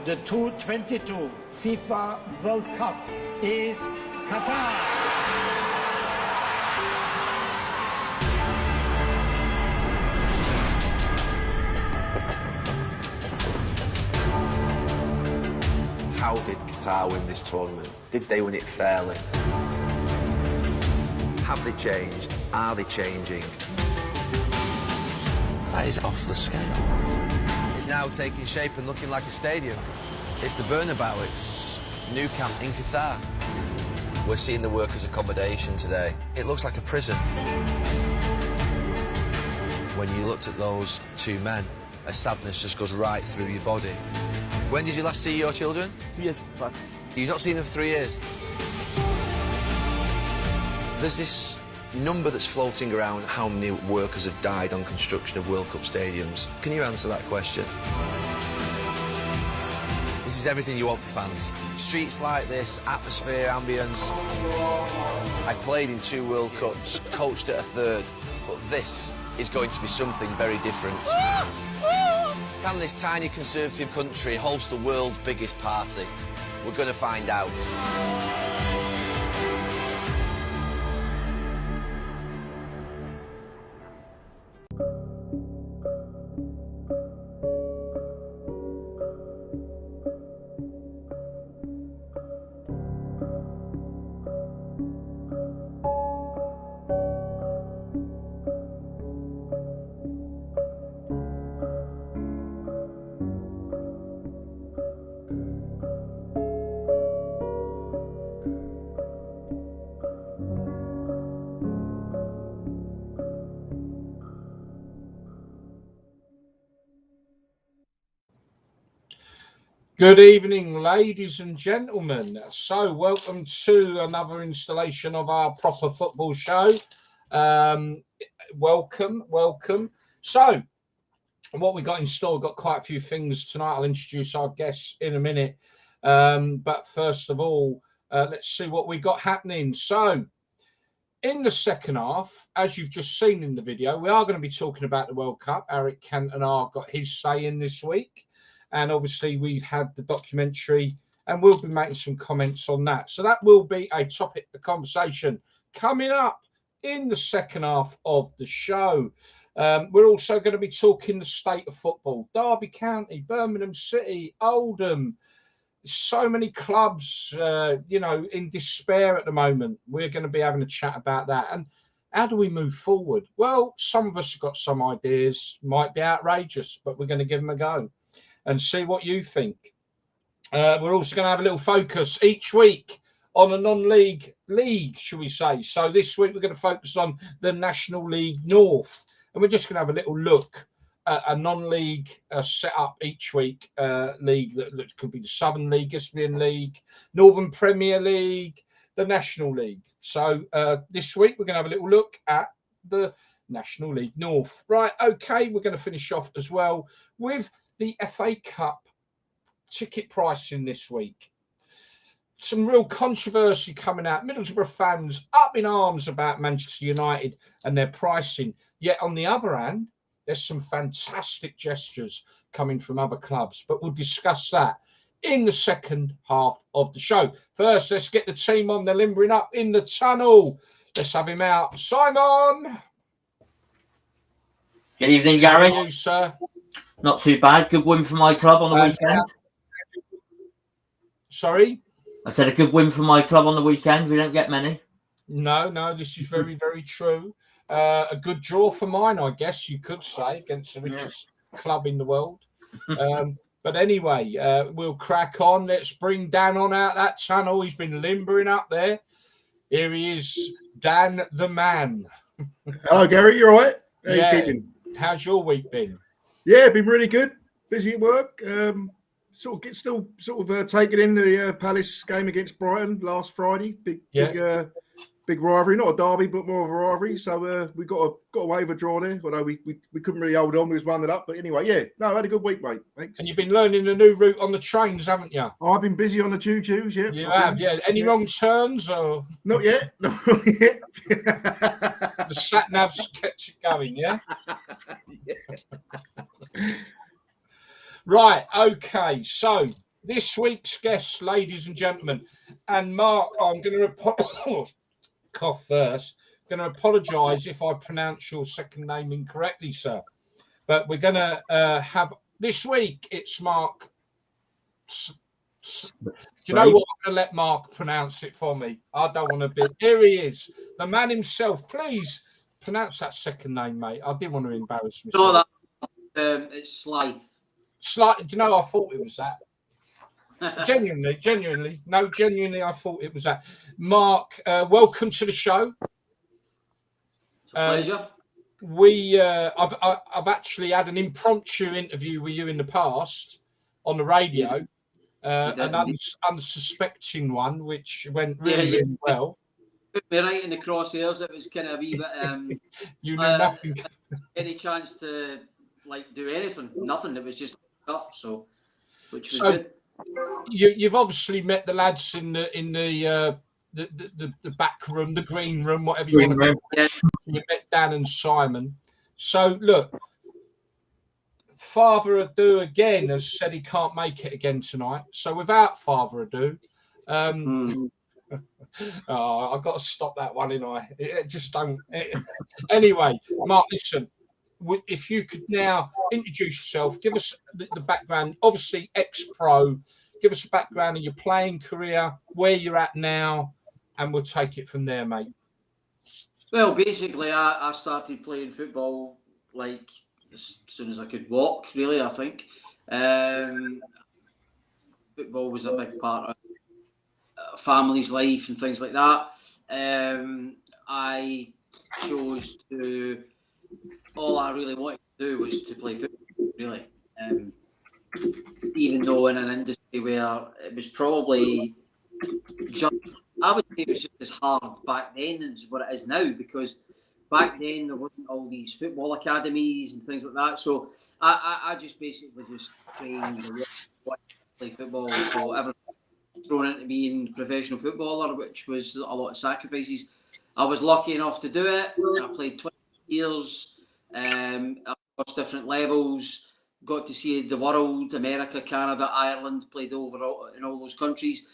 the 2022 FIFA World Cup is Qatar. How did Qatar win this tournament? Did they win it fairly? Have they changed? Are they changing? That is off the scale. It's now taking shape and looking like a stadium. It's the Bernabeu, it's Nou Camp in Qatar. We're seeing the workers' accommodation today. It looks like a prison. When you looked at those two men, a sadness just goes right through your body. When did you last see your children? 2 years back. You've not seen them for 3 years? There's this number that's floating around how many workers have died on construction of World Cup stadiums. Can you answer that question? This is everything you want for fans. Streets like this, atmosphere, ambience. I played in 2 World Cups, coached at a 3rd, but this is going to be something very different. Can this tiny conservative country host the world's biggest party? We're going to find out. Good evening, ladies and gentlemen. So, welcome to another installation of our proper football show. Welcome. So, what we got in store, we've got quite a few things tonight. I'll introduce our guests in a minute. But first of all, let's see what we got happening. So, in the second half, as you've just seen in the video, we are going to be talking about the World Cup. Eric Cantona got his say in this week. And obviously, we've had the documentary and we'll be making some comments on that. So that will be a topic of conversation coming up in the second half of the show. We're also going to be talking the state of football. Derby County, Birmingham City, Oldham. So many clubs, in despair at the moment. We're going to be having a chat about that. And how do we move forward? Well, some of us have got some ideas, might be outrageous, but we're going to give them a go and see what you think. We're also going to have a little focus each week on a non-league league, shall we say. So this week we're going to focus on the National League North. And we're just going to have a little look at a non-league set up each week. League that could be the Southern League, Isthmian League, Northern Premier League, the National League. So this week we're going to have a little look at the National League North. Right, okay, we're going to finish off as well with the FA Cup ticket pricing this week. Some real controversy coming out. Middlesbrough fans up in arms about Manchester United and their pricing. Yet on the other hand, there's some fantastic gestures coming from other clubs. But we'll discuss that in the second half of the show. First, let's get the team on. They're limbering up in the tunnel. Let's have him out. Simon! Good evening, Gary. How are you, sir? Not too bad. Good win for my club on the weekend. Sorry? I said a good win for my club on the weekend. We don't get many. No, this is very, very true. A good draw for mine, I guess you could say, against the richest club in the world. But anyway, we'll crack on. Let's bring Dan on out that tunnel. He's been limbering up there. Here he is, Dan the man. Hello, Gary. You all right? How you keeping? How's your week been? Yeah, been really good. Busy at work. Still taking in the Palace game against Brighton last Friday. Big rivalry, not a derby, but more of a rivalry. So we got away with a draw there. Although we couldn't really hold on. We was 1-0 up. But anyway, I had a good week, mate. Thanks. And you've been learning a new route on the trains, haven't you? I've been busy on the choo-choos. Yeah, you have. Yeah. Any wrong turns or? Not yet. Not yet. The sat nav's kept it going. Yeah. Right. Okay. So this week's guests, ladies and gentlemen, and Mark, I'm going to cough first. Going to apologise if I pronounce your second name incorrectly, sir. But we're going to have this week. It's Mark. Do you know what? I'm going to let Mark pronounce it for me. I don't want to be. Here he is, the man himself. Please pronounce that second name, mate. I didn't want to embarrass myself. No, it's Slythe. Slythe. Do you know? I thought it was that. Genuinely, I thought it was that. Mark, welcome to the show. Pleasure. I've actually had an impromptu interview with you in the past on the radio, an unsuspecting one, which went really well. Put me right in the crosshairs. It was kind of a wee bit. You knew nothing. Any chance to do anything? Nothing. It was just stuff. So, which was good. You've obviously met the lads in the back room, the green room, whatever you want to call it. Yeah. You met Dan and Simon. So look, Father Ado again has said he can't make it again tonight. So without further ado, I've got to stop that one, it just don't. Anyway, Mark, listen. If you could now introduce yourself, give us the background, obviously ex-pro, give us a background of your playing career, where you're at now, and we'll take it from there, mate. Well, basically, I started playing football as soon as I could walk, really, I think. Football was a big part of a family's life and things like that. I chose to... All I really wanted to do was to play football, really. Even though in an industry where it was probably just, I would say it was just as hard back then as what it is now, because back then there wasn't all these football academies and things like that. So I just basically just trained to play football. So everyone thrown into being a professional footballer, which was a lot of sacrifices. I was lucky enough to do it. I played 20 years. Across different levels, got to see the world, America, Canada, Ireland, played over in all those countries.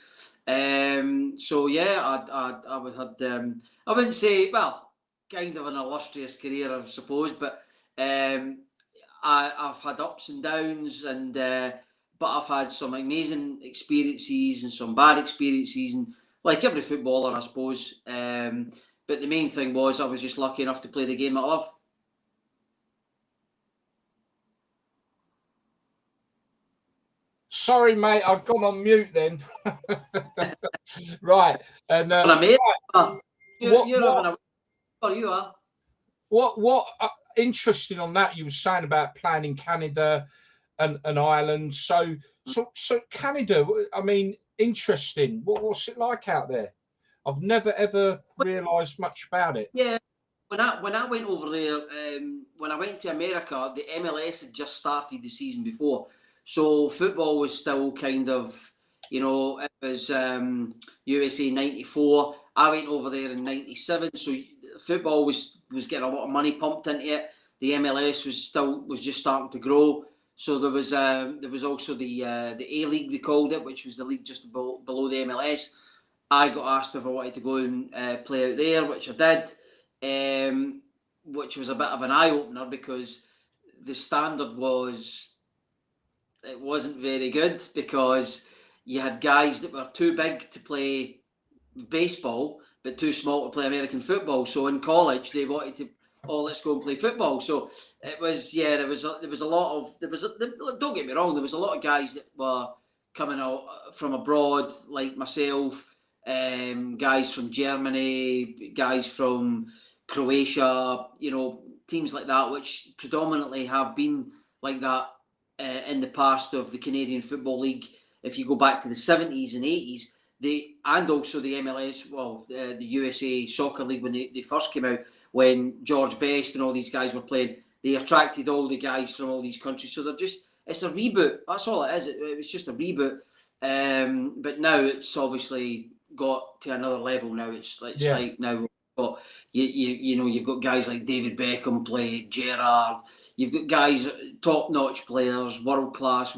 So yeah, I wouldn't say, well, kind of an illustrious career, I suppose, but I've had ups and downs, and but I've had some amazing experiences and some bad experiences, and like every footballer, I suppose. But the main thing was I was just lucky enough to play the game I love. Sorry, mate, I've gone on mute then. Right. And what interesting on that you were saying about playing in Canada and Ireland. So Canada, I mean, interesting. What's it like out there? I've never ever realised much about it. Yeah. When I went over there, when I went to America, the MLS had just started the season before. So football was still kind of, it was USA 94. I went over there in 97. So football was getting a lot of money pumped into it. The MLS was just starting to grow. So there was also the A-League, they called it, which was the league just below the MLS. I got asked if I wanted to go and play out there, which I did, which was a bit of an eye-opener because the standard wasn't very good, because you had guys that were too big to play baseball but too small to play American football. So in college they wanted to, let's go and play football. So it was, there was a lot of, don't get me wrong, there was a lot of guys that were coming out from abroad, like myself, guys from Germany, guys from Croatia, teams like that, which predominantly have been like that in the past of the Canadian Football League. If you go back to the 70s and 80s, and also the MLS, the USA Soccer League, when they first came out, when George Best and all these guys were playing, they attracted all the guys from all these countries. So it's a reboot. That's all it is. It was just a reboot. But now it's obviously got to another level now. It's like now But you've got guys like David Beckham play, Gerrard. You've got guys, top-notch players, world-class,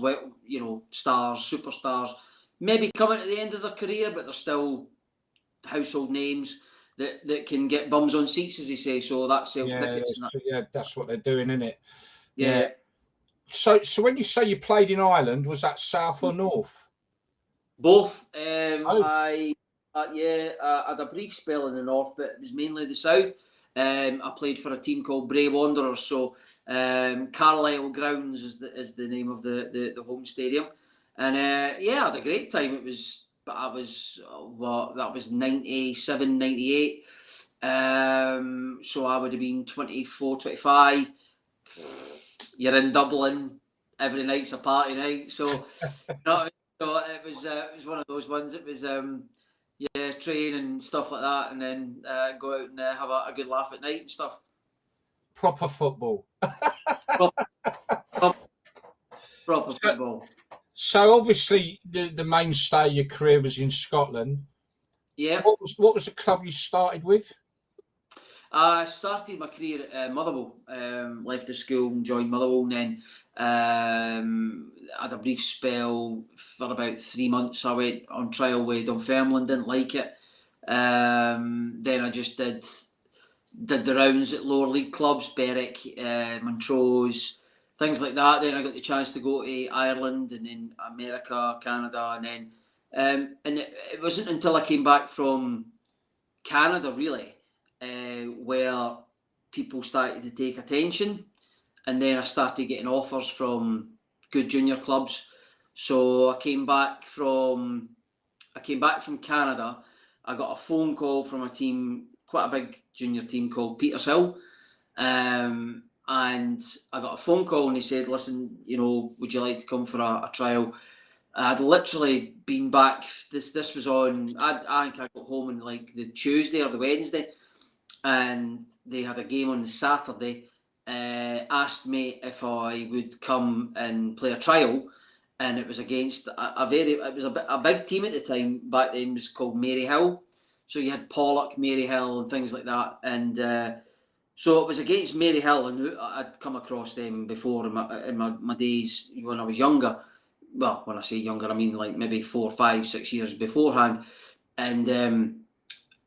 stars, superstars, maybe coming at the end of their career, but they're still household names that can get bums on seats, as they say. So that sells tickets. That's what they're doing, isn't it? Yeah. So when you say you played in Ireland, was that south or north? Both. Both. I had a brief spell in the north, but it was mainly the south. I played for a team called Bray Wanderers. So Carlisle Grounds is the name of the home stadium, and I had a great time. That was 97, 98. So I would have been 24, 25. You're in Dublin, every night's a party night. So, so it was one of those ones. It was train and stuff like that, and then go out and have a good laugh at night and stuff. Proper football. Proper football. So obviously the mainstay of your career was in Scotland. Yeah. What was the club you started with? I started my career at Motherwell. Left the school and joined Motherwell, and then had a brief spell for about 3 months. I went on trial with Dunfermline, didn't like it. Then I just did the rounds at lower league clubs, Berwick, Montrose, things like that. Then I got the chance to go to Ireland and then America, Canada, and then and it wasn't until I came back from Canada really where people started to take attention, and then I started getting offers from good junior clubs. So I came back from Canada. I got a phone call from a team, quite a big junior team called Petershill, and I got a phone call and they said, "Listen, would you like to come for a trial?" I'd literally been back. This was on. I think I got home on like the Tuesday or the Wednesday, and they had a game on the Saturday. Asked me if I would come and play a trial, and it was against a big team at the time. Back then, it was called Maryhill. So you had Pollock, Maryhill, and things like that, and so it was against Maryhill, and I'd come across them before in my days when I was younger. Well, when I say younger, I mean like maybe 4, 5, 6 years beforehand. And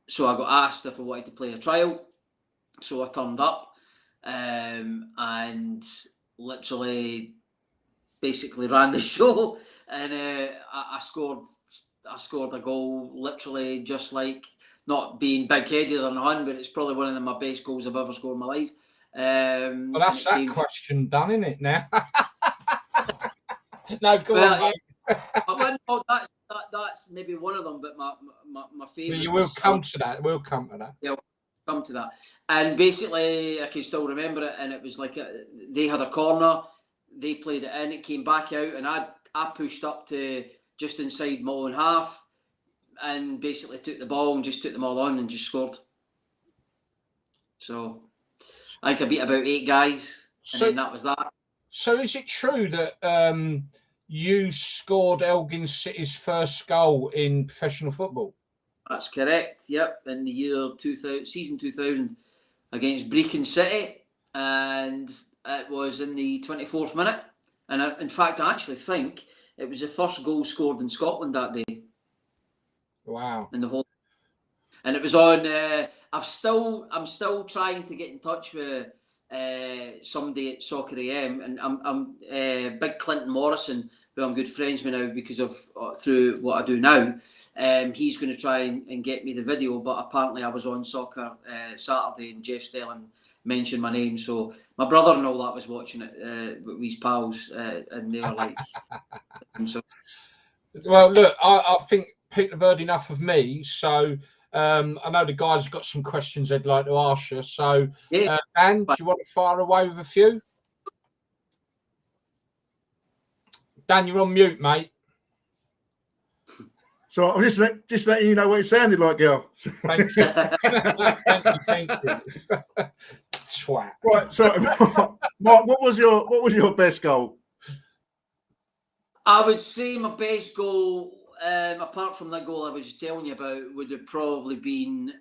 so I got asked if I wanted to play a trial. So I turned up and literally basically ran the show. And I scored a goal, literally just like, not being big-headed or nothing, but it's probably one of my best goals I've ever scored in my life. Well, that's that question done, isn't it, now? No, go on. That's maybe one of them, but my favourite. You will come to that. We'll come to that. Yeah, we'll come to that. And basically, I can still remember it. And it was like they had a corner, they played it in, it came back out, and I pushed up to just inside my own half, and basically took the ball and just took them all on and just scored. So I think I beat about 8 guys, and then that was that. So is it true that you scored Elgin City's first goal in professional football? That's correct, yep, in the year 2000, season 2000 against Brecon City, and it was in the 24th minute. And in fact, I actually think it was the first goal scored in Scotland that day. Wow. In the whole, and it was on. I'm still trying to get in touch with somebody at Soccer AM, and I'm Big Clinton Morrison, who I'm good friends with now because of through what I do now. He's going to try and get me the video, but apparently I was on Soccer Saturday, and Jeff Stelling mentioned my name, so my brother and all that was watching it with his pals, and they were like, so. Well, look, I think people have heard enough of me, so I know the guys have got some questions they'd like to ask you. So, Dan, do you want to fire away with a few? Dan, you're on mute, mate. So I'm just letting you know what it sounded like, girl. Thank you. Thank you. Swat. Right. So, Mark, what was your best goal? I would say my best goal, apart from that goal I was telling you about, would have probably been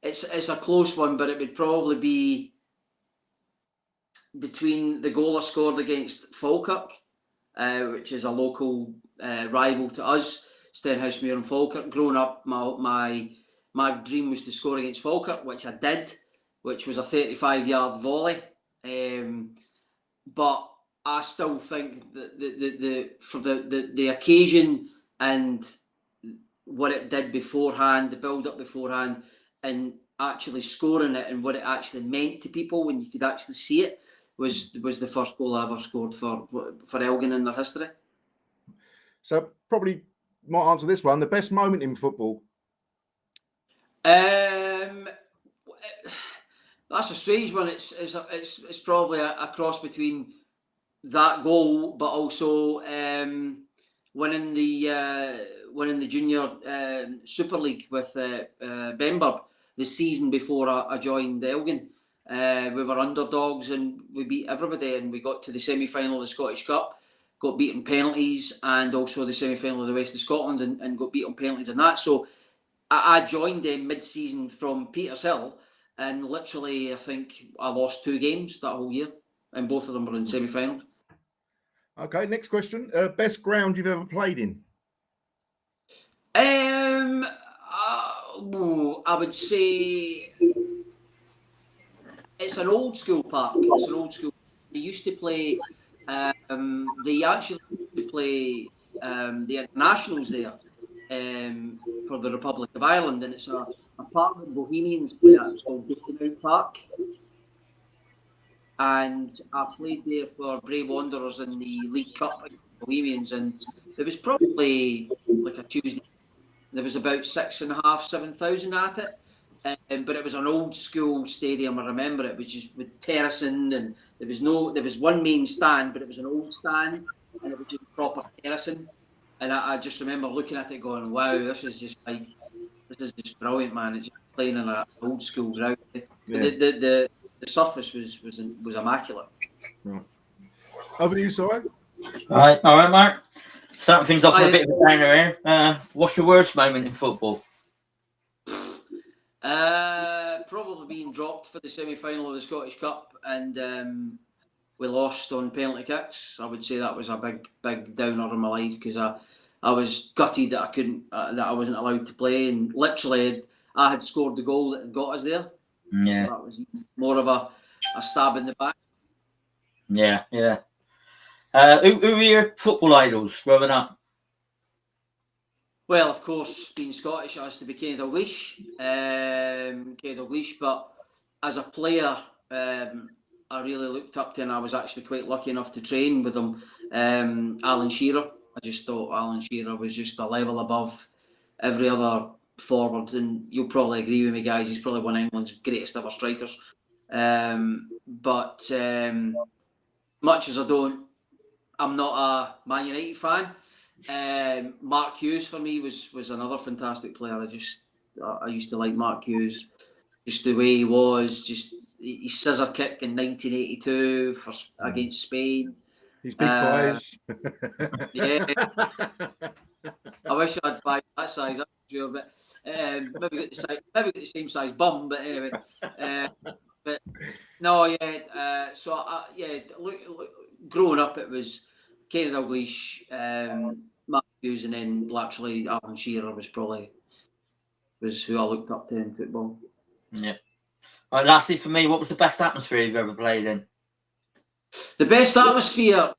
it's a close one, but it would probably be between the goal I scored against Falkirk, which is a local rival to us, Stenhousemuir and Falkirk. Growing up, my dream was to score against Falkirk, which I did, which was a 35-yard volley. But I still think that the occasion and what it did beforehand, the build-up beforehand, and actually scoring it and what it actually meant to people when you could actually see it was the first goal I ever scored for Elgin in their history. So probably might answer this one. The best moment in football. That's a strange one. It's probably a cross between that goal, but also winning the junior Super League with Benburb the season before I joined Elgin. We were underdogs and we beat everybody, and we got to the semi-final of the Scottish Cup, got beat on penalties, and also the semi-final of the West of Scotland, and got beat on penalties in that. So I joined them mid-season from Petershill, and literally I think I lost 2 games that whole year, and both of them were in semi-finals. Okay, next question. Best ground you've ever played in? I would say it's an old school park. It's an old school. They used to play. They actually used to play the internationals there for the Republic of Ireland, and it's a park that Bohemians play at. It's called Dunfermline Park. And I played there for Bray Wanderers in the League Cup against Bohemians, and it was probably like a Tuesday. There was about 6,500, 7,000 at it, but it was an old school stadium. I remember it was just with terracing, and there was one main stand, but it was an old stand, and it was just proper terracing. And I just remember looking at it, going, "Wow, this is just brilliant, man! It's just playing in an old school ground." Yeah. The surface was immaculate. Right. Over to you, Si. All right, Mark. Starting things off with a bit of a downer here. What's your worst moment in football? Probably being dropped for the semi-final of the Scottish Cup, and we lost on penalty kicks. I would say that was a big downer in my life, because I was gutted that I couldn't, that I wasn't allowed to play, and literally I had scored the goal that had got us there. Yeah, so that was more of a stab in the back. Yeah. Who were your football idols growing up? Well, of course, being Scottish, it has to be Kenny Dalglish. But as a player, I really looked up to, and I was actually quite lucky enough to train with him, Alan Shearer. I just thought Alan Shearer was just a level above every other forward, and you'll probably agree with me, guys. He's probably one of England's greatest ever strikers. But much as I'm not a Man United fan. Mark Hughes for me was another fantastic player. I used to like Mark Hughes, just the way he was, just his scissor kick in 1982 against Spain. His big thighs. Yeah. I wish I had thighs that size. That's sure, but maybe got the same size bum. But anyway, but no, yeah. Look, growing up, it was Kenny Dalglish, Mark Hughes, and then literally Alan Shearer was who I looked up to in football. Yeah. All right, lastly for me, what was the best atmosphere you've ever played in? The best atmosphere,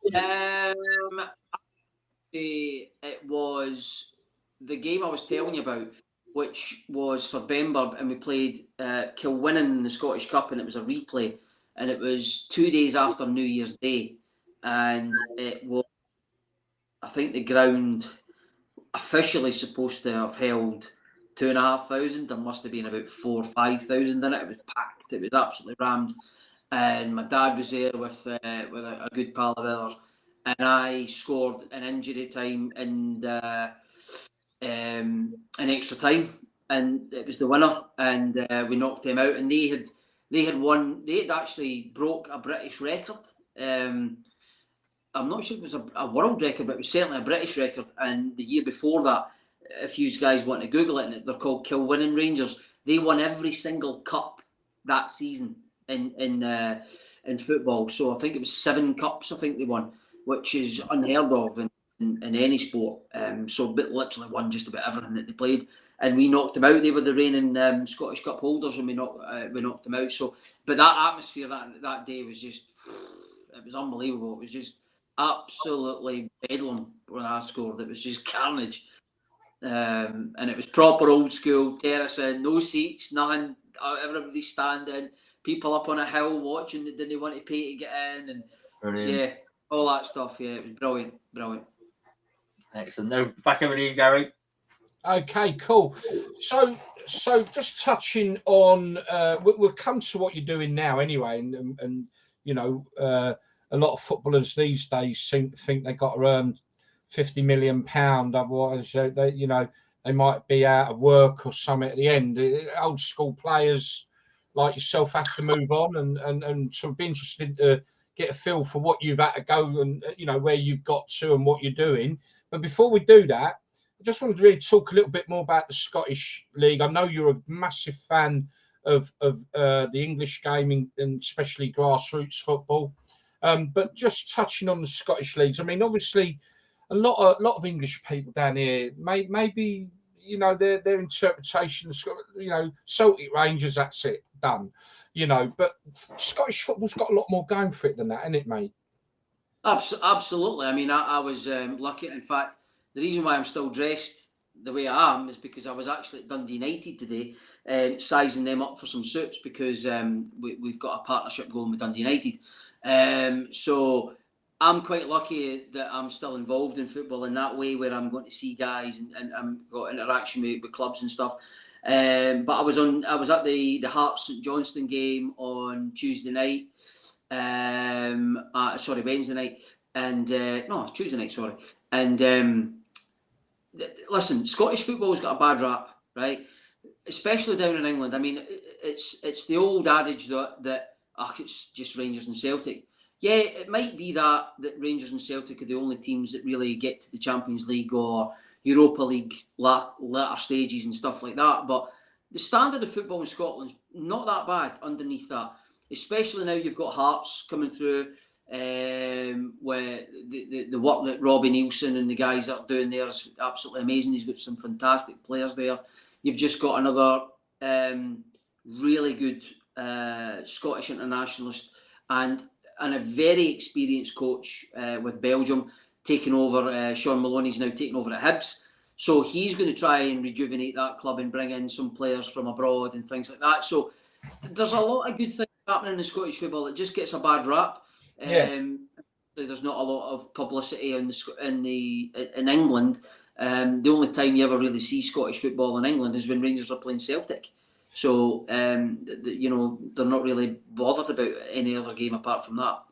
it was the game I was telling you about, which was for Benburb, and we played Kilwinning in the Scottish Cup, and it was a replay, and it was 2 days after New Year's Day, and it was, I think the ground officially supposed to have held 2,500. There must have been about 4,000 or 5,000 in it. It was packed. It was absolutely rammed. And my dad was there with a good pal of ours, and I scored an injury time and in extra time, and it was the winner, and we knocked them out. And they had won. They had actually broke a British record. I'm not sure if it was a world record, but it was certainly a British record. And the year before that, if you guys want to Google it, they're called Kilwinning Rangers. They won every single cup that season in football. So I think it was 7 cups. I think they won, which is unheard of in any sport. So literally won just about everything that they played, and we knocked them out. They were the reigning Scottish Cup holders, and we knocked them out. So, but that atmosphere that day was just, it was unbelievable. It was just absolutely bedlam when I scored. It was just carnage. And it was proper old school, terracing, no seats, nothing, everybody standing, people up on a hill watching that didn't want to pay to get in, and Brilliant. yeah, all that stuff. Yeah, it was brilliant. Excellent. No, back over to you, Gary. Okay, cool. So just touching on, we'll come to what you're doing now anyway, and you know, a lot of footballers these days think they got to earn £50 million, otherwise they might be out of work or something at the end. Old school players like yourself have to move on, and so it'd be interesting to get a feel for what you've had to go and where you've got to and what you're doing. But before we do that, I just wanted to really talk a little bit more about the Scottish League. I know you're a massive fan of the English game and especially grassroots football, but just touching on the Scottish leagues. I mean, obviously, a lot of English people down here, maybe their interpretation, Celtic Rangers, that's it, done. But Scottish football's got a lot more going for it than that, isn't it, mate? Absolutely. I mean, I was lucky. In fact, the reason why I'm still dressed the way I am is because I was actually at Dundee United today, sizing them up for some suits, because we've got a partnership going with Dundee United. So I'm quite lucky that I'm still involved in football in that way, where I'm going to see guys and I'm got interaction with clubs and stuff. But I was at the Hearts St Johnstone game on Tuesday night. Wednesday night, and Tuesday night, sorry. And listen, Scottish football's got a bad rap, right? Especially down in England. I mean, it's the old adage that it's just Rangers and Celtic. Yeah, it might be that Rangers and Celtic are the only teams that really get to the Champions League or Europa League latter stages and stuff like that. But the standard of football in Scotland's not that bad underneath that. Especially now you've got Hearts coming through, where the work that Robbie Nielsen and the guys that are doing there is absolutely amazing. He's got some fantastic players there. You've just got another really good Scottish internationalist and a very experienced coach with Belgium taking over. Sean Maloney's now taking over at Hibs. So he's going to try and rejuvenate that club and bring in some players from abroad and things like that. So there's a lot of good things happening in Scottish football. It just gets a bad rap. There's not a lot of publicity in England. The only time you ever really see Scottish football in England is when Rangers are playing Celtic. So they're not really bothered about any other game apart from that.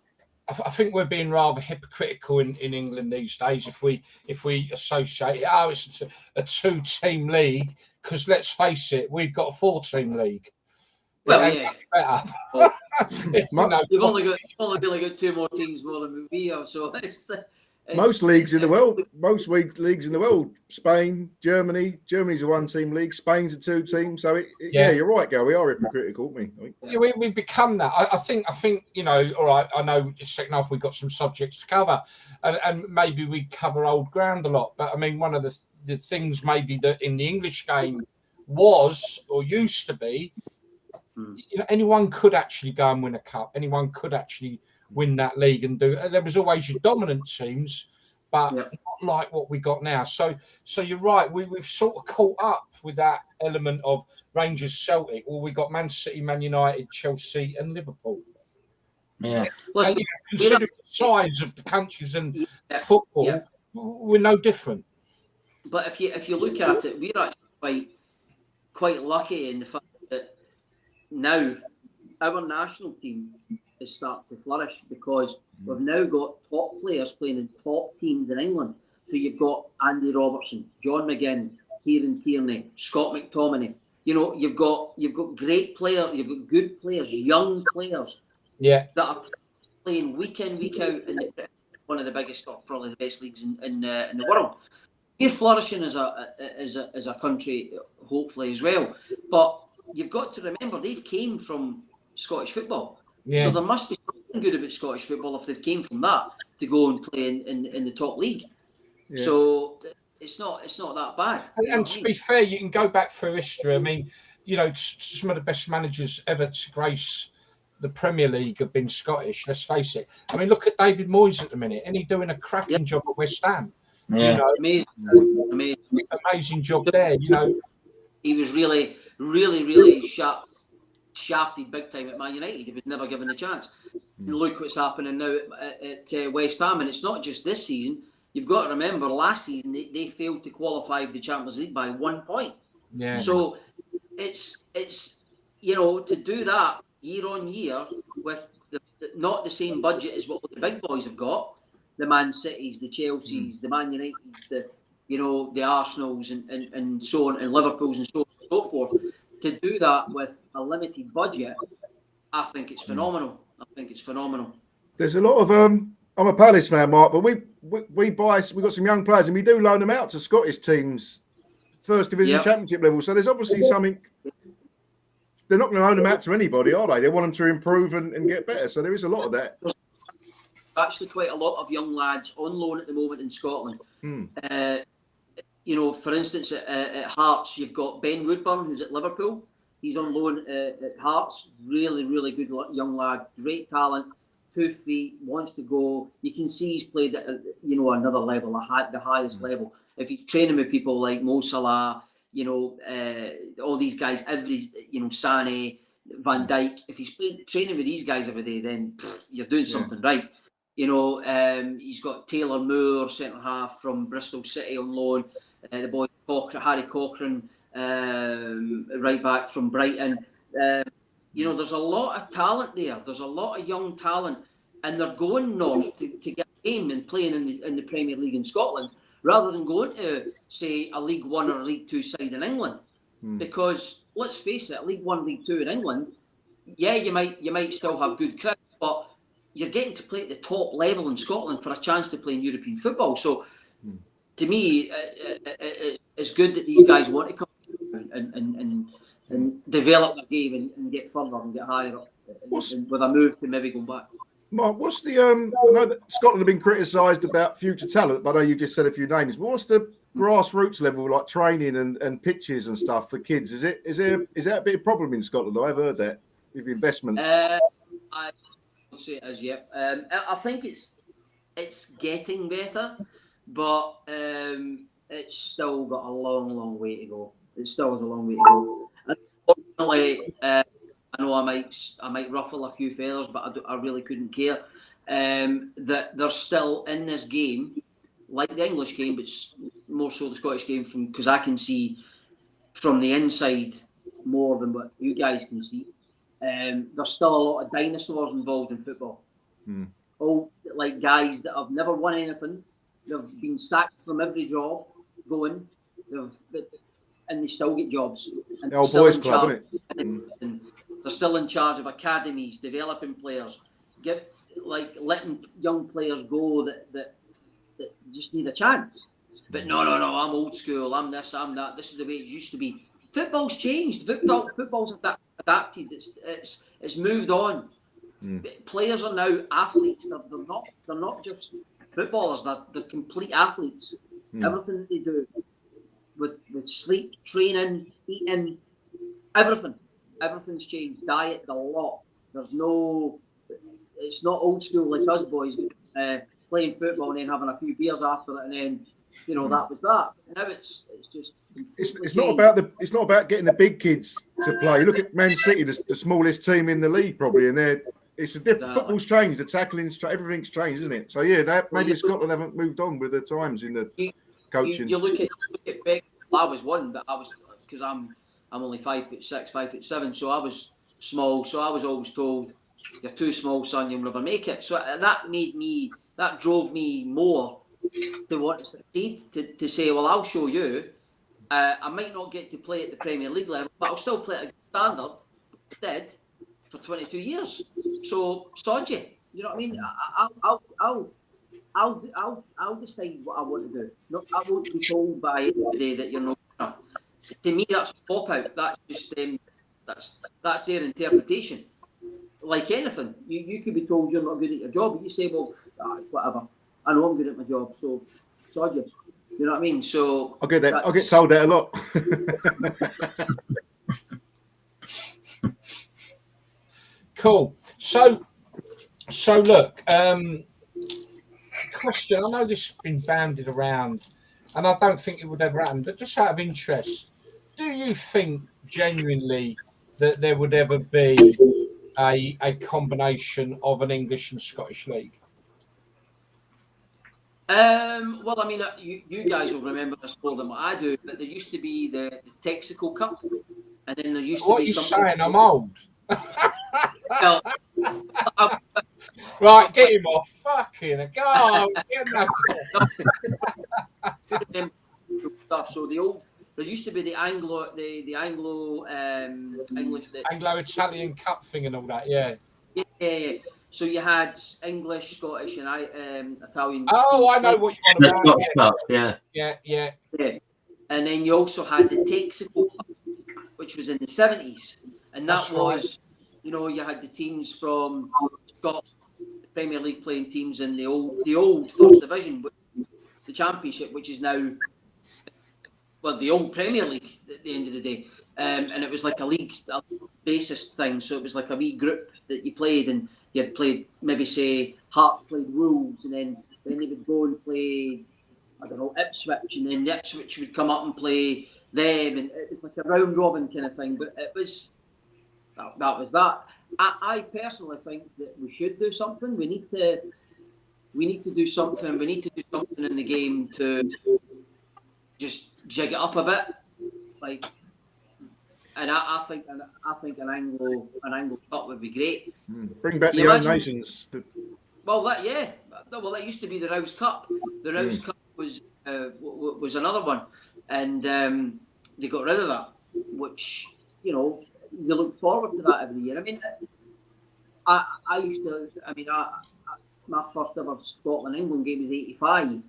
I think we're being rather hypocritical in England these days if we associate it's a 2-team league, because let's face it, we've got a 4-team league. Well, yeah. Better. You've only really got 2 more teams more than we have, so it's most leagues in the world, leagues in the world, Spain, Germany's a 1-team league, Spain's a 2-team. So you're right, Gal. We are hypocritical, aren't we? Yeah, we become that. I think all right. I know second half we've got some subjects to cover, and maybe we cover old ground a lot. But I mean, one of the things maybe that in the English game was or used to be, anyone could actually go and win a cup. Anyone could actually win that league and do. There was always your dominant teams, but not like what we got now. So you're right. We've sort of caught up with that element of Rangers, Celtic. Well, we got Man City, Man United, Chelsea, and Liverpool. Yeah. Considering the size of the countries and football, we're no different. But if you look at it, we're actually quite lucky in the fact that now our national team is starting to flourish, because we've now got top players playing in top teams in England. So you've got Andy Robertson, John McGinn, Kieran Tierney, Scott McTominay. You've got great players, you've got good players, young players, that are playing week in, week out in one of the biggest, or probably the best leagues in the world. We're flourishing as a country, hopefully as well. But you've got to remember they've came from Scottish football. Yeah. So there must be something good about Scottish football if they've came from that to go and play in the top league. Yeah. So it's not that bad. And to be fair, you can go back through history. I mean, you know, some of the best managers ever to grace the Premier League have been Scottish. Let's face it. I mean, look at David Moyes at the minute, and he's doing a cracking job at West Ham. Yeah. You know, amazing job there. You know, he was really shafted big time at Man United. He was never given a chance. And look what's happening now at West Ham, and it's not just this season. You've got to remember last season they failed to qualify for the Champions League by 1 point. Yeah. So it's you know, to do that year on year with not the same budget as what the big boys have got, the Man Cities, the Chelseas, the Man Uniteds, the Arsenals and so on, and Liverpools and so on and so forth. To do that with a limited budget, I think it's phenomenal. There's a lot of I'm a Palace fan, Mark, but we got some young players and we do loan them out to Scottish teams, first division, championship level. So there's obviously something. They're not going to loan them out to anybody, are they? They want them to improve and get better. So there is a lot of that. There's actually quite a lot of young lads on loan at the moment in Scotland. You know, for instance, at Hearts, you've got Ben Woodburn, who's at Liverpool. He's on loan at Hearts. Really, really good young lad. Great talent. 2 feet, wants to go. You can see he's played at another level, the highest level. If he's training with people like Mo Salah, all these guys, Sané, Van Dijk. If he's training with these guys every day, then you're doing something right. He's got Taylor Moore, centre half from Bristol City on loan. The boy Harry Cochrane, right back from Brighton. There's a lot of talent there. There's a lot of young talent, and they're going north to get a game and playing in the Premier League in Scotland, rather than going to, say, a League One or a League Two side in England. Because let's face it, League One, League Two in England, you might still have good crowds, but you're getting to play at the top level in Scotland for a chance to play in European football. So, to me, it's good that these guys want to come and develop their game and get further and get higher up with a move to maybe go back. Mark, what's the I know that Scotland have been criticised about future talent, but I know you just said a few names. But what's the grassroots level, like training and pitches and stuff for kids? Is that a bit of a problem in Scotland? I've heard that with investment. I don't say it as yet. I think it's getting better, but it's still got a long way to go. It still has a long way to go. Unfortunately, I know I might ruffle a few feathers, but I really couldn't care. That they're still in this game, like the English game, but more so the Scottish game, because I can see from the inside more than what you guys can see. There's still a lot of dinosaurs involved in football. All like guys that have never won anything. They've been sacked from every job going. And they still get jobs. And the old boys club, isn't it? And they're still in charge of academies, developing players, letting young players go that just need a chance. But no, I'm old school. I'm this, I'm that. This is the way it used to be. Football's changed. Football's adapted. It's moved on. Players are now athletes. They're not just footballers. They're complete athletes. Everything that they do. With sleep, training, eating, everything's changed. Diet, a lot. It's not old school like us boys playing football and then having a few beers after it, and then that was that. Now it's just. It's not about getting the big kids to play. You look at Man City, the smallest team in the league probably, and it's a different. Football's changed, the tackling's everything's changed, isn't it? So maybe Scotland haven't moved on with the times in the coaching. You look at big. I was one, but because I'm only 5'6", 5'7", so I was small. So I was always told, "You're too small, son. You'll never make it." So that drove me more to want to succeed. To say, "Well, I'll show you. I might not get to play at the Premier League level, but I'll still play at a good standard." Did for 22 years. So sod you. You know what I mean? I'll decide what I want to do. I won't be told by anybody that you're not enough. To me, that's a pop out. That's just That's their interpretation. Like anything, you could be told you're not good at your job, but you say, well, whatever. I know I'm good at my job, so sod you. You know what I mean? So I get that. I get told that a lot. Cool. So look, question. I know this has been bandied around, and I don't think it would ever happen. But just out of interest, do you think genuinely that there would ever be a combination of an English and Scottish league? Well, I mean, you guys will remember this more than what I do, but there used to be the Texical Cup, and then there used to be. What are you saying? I'm old. Well, right, get him off. Fucking go. Get him stuff. So there used to be the Anglo-Italian Cup thing and all that. Yeah. Yeah. So you had English, Scottish, and Italian. Oh, I know what you want The about. Scotch Cup, yeah. Yeah. And then you also had the Texical Cup, which was in the 70s, and that That's was, right. you know, you had the teams from Scotland, the Premier League playing teams in the old First Division, the Championship, which is now, well, the old Premier League at the end of the day. And it was like a league basis thing, so it was like a wee group that you played, and you had played, maybe say Hearts played Wolves, and then they would go and play, I don't know, Ipswich, and then the Ipswich would come up and play them, and it was like a round robin kind of thing. But it was that was that. I personally think that we should do something. We need to do something. We need to do something in the game to just jig it up a bit, like. And I think an Anglo Cup would be great. Bring back the old nations. Well, that used to be the Rouse Cup. The Rouse Cup was another one, and they got rid of that. Which, you know, you look forward to that every year. I mean, I used to. I mean, my first ever Scotland-England game was '85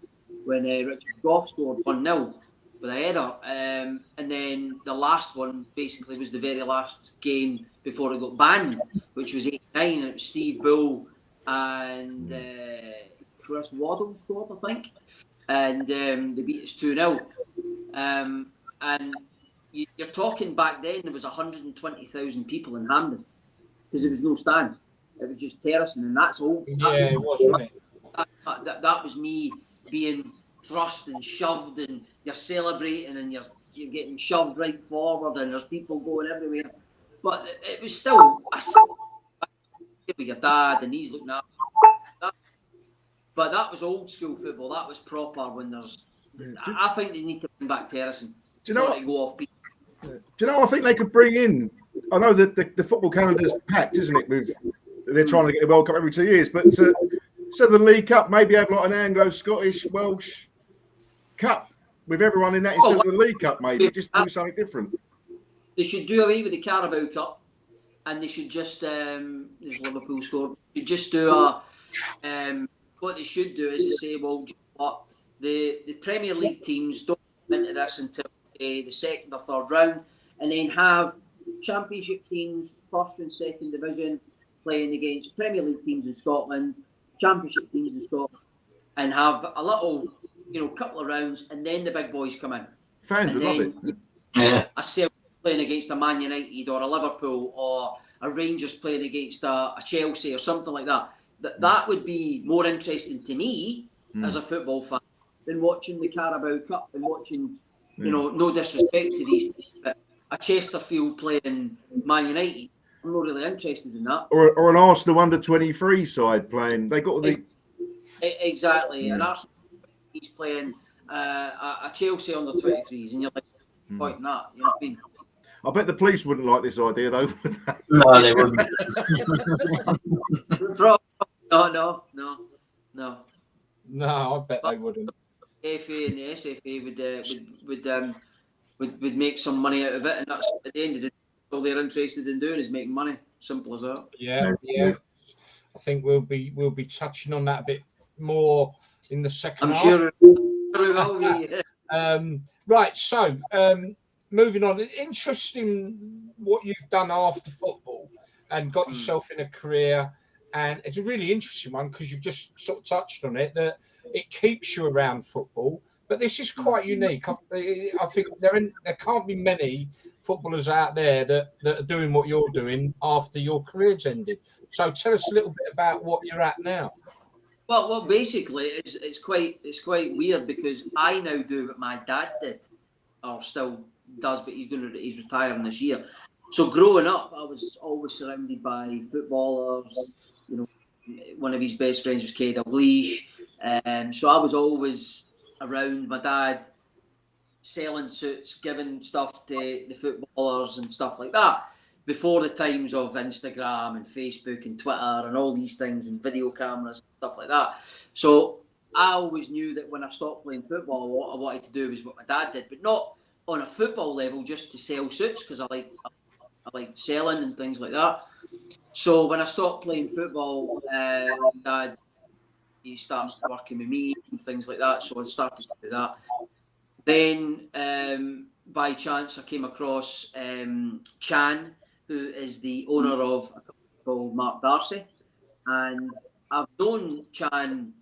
when Richard Gough scored 1-0. With a header, and then the last one basically was the very last game before it got banned, which was '89, and it was Steve Bull and Chris Waddle scored, I think, and they beat us 2-0. And you're talking back then there was 120,000 people in Hampden because there was no stand; it was just terracing, and that's all. Yeah, it was, wasn't it? That was me being thrust and shoved, and you're celebrating, and you're getting shoved right forward, and there's people going everywhere. But it was still with your dad, and he's looking at that. But that was old school football. That was proper. When there's, I think they need to bring back terracing. Do you know what? Go off. Do you know? I think they could bring in. I know that the football calendar's packed, isn't it? They're trying to get the World Cup every 2 years, but so the League Cup, maybe have like an Anglo-Scottish, Welsh Cup with everyone in that instead of the League Cup, maybe just do something different. They should do away with the Carabao Cup, and they should just there's Liverpool scored. They just do what they should do is they say, well, what the Premier League teams don't come into this until the second or third round, and then have Championship teams, first and second division, playing against Premier League teams in Scotland, Championship teams in Scotland, and have a little, couple of rounds, and then the big boys come in. Fans would love it. Yeah. A Celtic playing against a Man United or a Liverpool, or a Rangers playing against a Chelsea or something like that. That would be more interesting to me as a football fan than watching the Carabao Cup and watching, no disrespect to these teams, but a Chesterfield playing Man United. I'm not really interested in that. Or an Arsenal under-23 side playing. They got the exactly. And Arsenal he's playing a Chelsea under-23s, and you're like pointing that. You know what I mean? I bet the police wouldn't like this idea, though. No, they wouldn't. No. No, I bet they wouldn't. FA and the SFA would make some money out of it, and that's at the end of the day, all they're interested in doing is making money. Simple as that. Yeah. I think we'll be touching on that a bit more in the second half. I'm sure we will be. Right, so moving on. Interesting what you've done after football and got yourself in a career. And it's a really interesting one because you've just sort of touched on it, that it keeps you around football. But this is quite unique. I think there can't be many footballers out there that are doing what you're doing after your career's ended. So tell us a little bit about what you're at now. Well, basically, it's quite weird because I now do what my dad did, or still does, but he's retiring this year. So growing up, I was always surrounded by footballers. You know, one of his best friends was Kay Dalglish. So I was always around my dad, selling suits, giving stuff to the footballers and stuff like that. Before the times of Instagram and Facebook and Twitter and all these things and video cameras and stuff like that. So I always knew that when I stopped playing football, what I wanted to do was what my dad did, but not on a football level, just to sell suits, because I like selling and things like that. So when I stopped playing football, Dad, he started working with me and things like that. So I started to do that. Then by chance, I came across Chan, who is the owner of a company called Mark Darcy. And I've known Chan,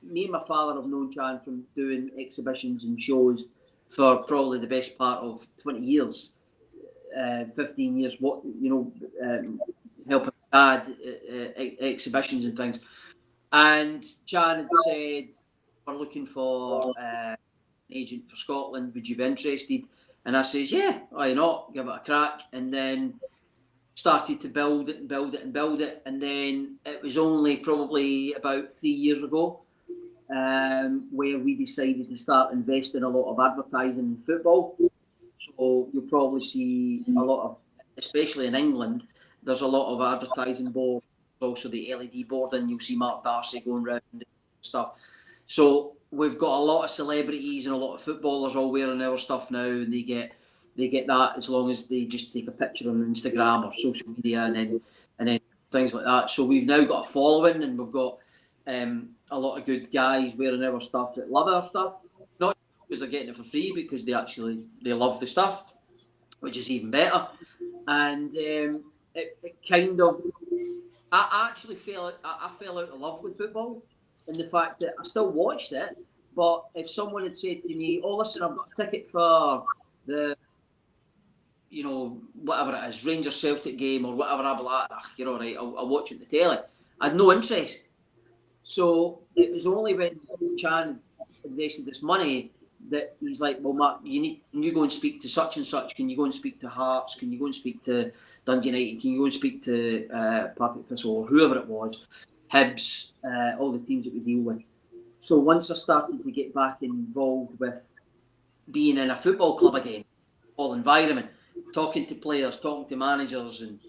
me and my father have known Chan from doing exhibitions and shows for probably the best part of 20 years, 15 years, helping Dad exhibitions and things. And Chan had said, we're looking for an agent for Scotland, would you be interested? And I says, yeah, why not, give it a crack. And then started to build it. And then it was only probably about 3 years ago where we decided to start investing a lot of advertising in football. So you'll probably see a lot of, especially in England, there's a lot of advertising boards, also the LED board, and you'll see Mark Darcy going around and stuff. So we've got a lot of celebrities and a lot of footballers all wearing our stuff now, and they get that as long as they just take a picture on Instagram or social media and then things like that. So we've now got a following, and we've got a lot of good guys wearing our stuff that love our stuff, not because they're getting it for free, because they love the stuff, which is even better. And it kind of, I actually fell out of love with football, and the fact that I still watched it, but if someone had said to me, oh listen, I've got a ticket for the, whatever it is, Rangers Celtic game or whatever, I'd be like, you're all right, I'll watch it on the telly. I had no interest. So it was only when Chan invested this money that he's like, well, Mark, can you go and speak to such and such? Can you go and speak to Hearts? Can you go and speak to Dundee United? Can you go and speak to Partick Thistle or whoever it was, Hibs, all the teams that we deal with. So once I started to get back involved with being in a football club again, all environment, talking to players, talking to managers and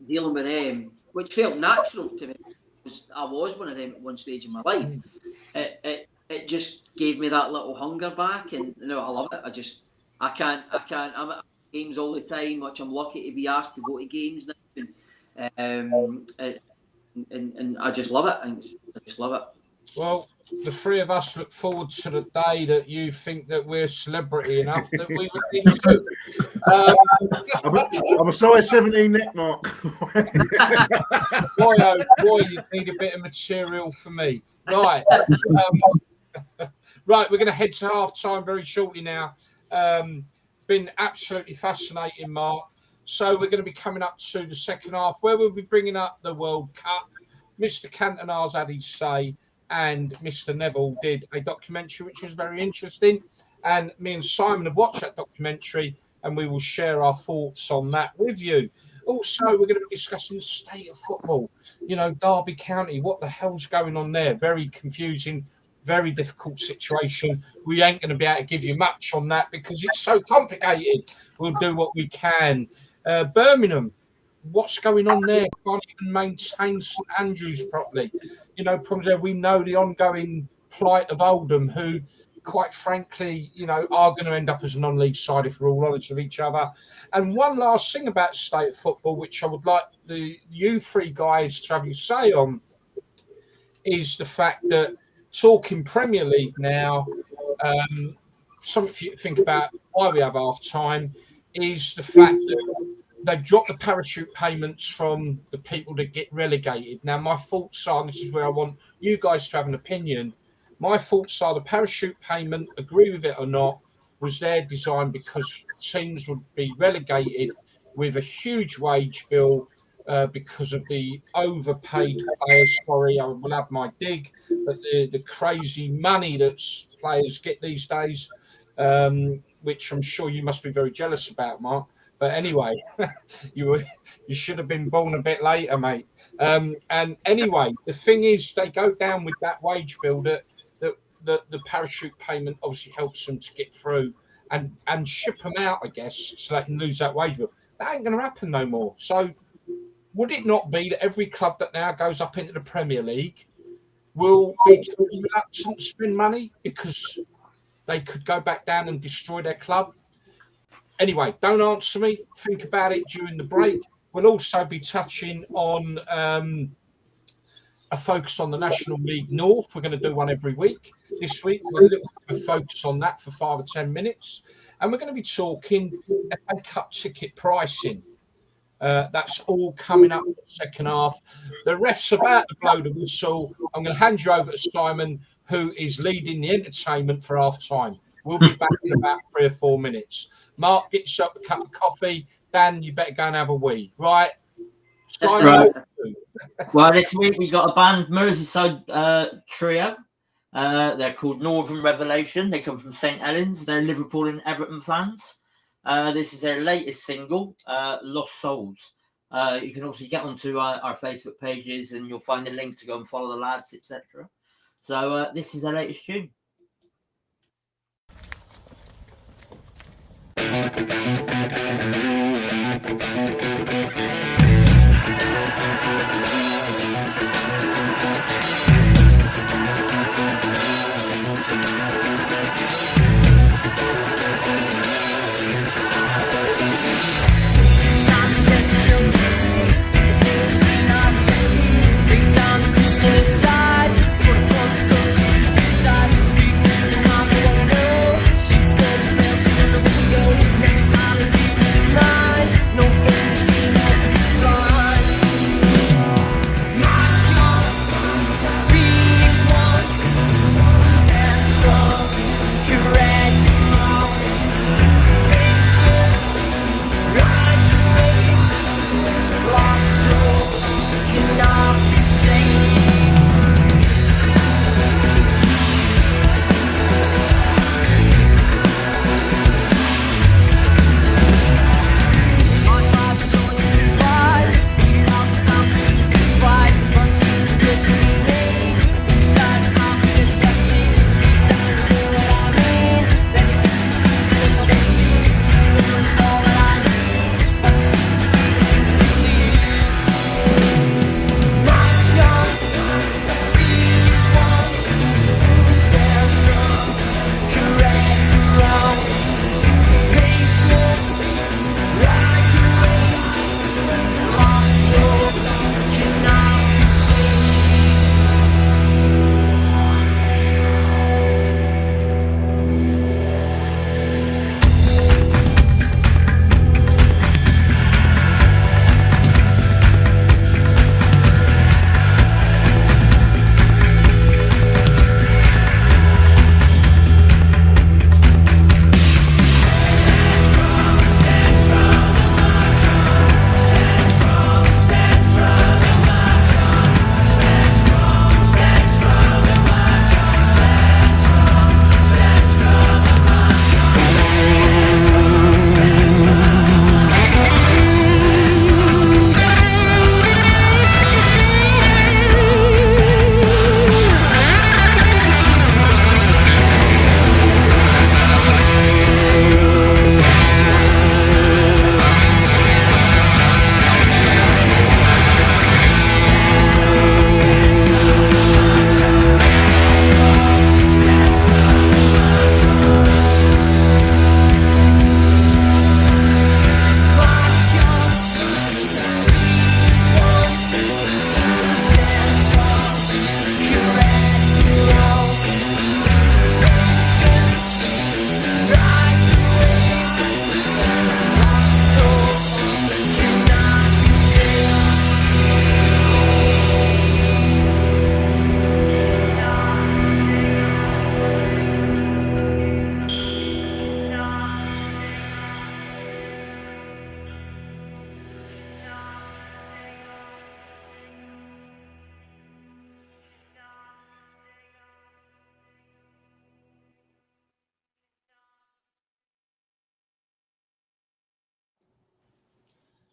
dealing with them, which felt natural to me, because I was one of them at one stage in my life. It just gave me that little hunger back, and I love it. I can't. I'm at games all the time, which I'm lucky to be asked to go to games now, and I just love it. I just love it. Well, the three of us look forward to the day that you think that we're celebrity enough that we would need to. I'm a size 17 neck, Mark. Boy, oh boy, you need a bit of material for me. Right. Right, we're going to head to half-time very shortly now. Been absolutely fascinating, Mark. So we're going to be coming up to the second half, where we'll be bringing up the World Cup. Mr. Cantona's had his say, and Mr. Neville did a documentary which was very interesting. And me and Simon have watched that documentary, and we will share our thoughts on that with you. Also, we're going to be discussing the state of football. Derby County, what the hell's going on there? Very confusing, very difficult situation. We ain't going to be able to give you much on that because it's so complicated. We'll do what we can. Birmingham, what's going on there? Can't even maintain St Andrews properly. Problems there. We know the ongoing plight of Oldham, who, quite frankly, are going to end up as a non-league side if we're all honest with each other. And one last thing about state of football, which I would like you three guys to have your say on, is the fact that talking Premier League now, something for you to think about why we have half time. is the fact that they've dropped the parachute payments from the people that get relegated. Now, my thoughts are, and this is where I want you guys to have an opinion. My thoughts are the parachute payment, agree with it or not, was their design because teams would be relegated with a huge wage bill because of the overpaid players. Sorry, I will have my dig, but the crazy money that players get these days, which I'm sure you must be very jealous about, Mark. But anyway, you should have been born a bit later, mate. And anyway, the thing is, they go down with that wage bill that the parachute payment obviously helps them to get through and ship them out, I guess, so they can lose that wage bill. That ain't going to happen no more. So would it not be that every club that now goes up into the Premier League will be reluctant to spend money because they could go back down and destroy their club? Anyway, don't answer me. Think about it during the break. We'll also be touching on a focus on the National League North. We're going to do one every week. This week, we're a little bit of a focus on that for 5 or 10 minutes. And we're going to be talking FA Cup ticket pricing. That's all coming up in the second half. The ref's about to blow the whistle. I'm going to hand you over to Simon, who is leading the entertainment for half time. We'll be back in about 3 or 4 minutes. Mark, get yourself a cup of coffee. Dan, you better go and have a wee. Right? Simon, right. Well, this week we got a band, Merseyside trio. They're called Northern Revelation. They come from St Helens. They're Liverpool and Everton fans. This is their latest single, Lost Souls. You can also get onto our Facebook pages and you'll find the link to go and follow the lads, etc. So this is their latest tune. No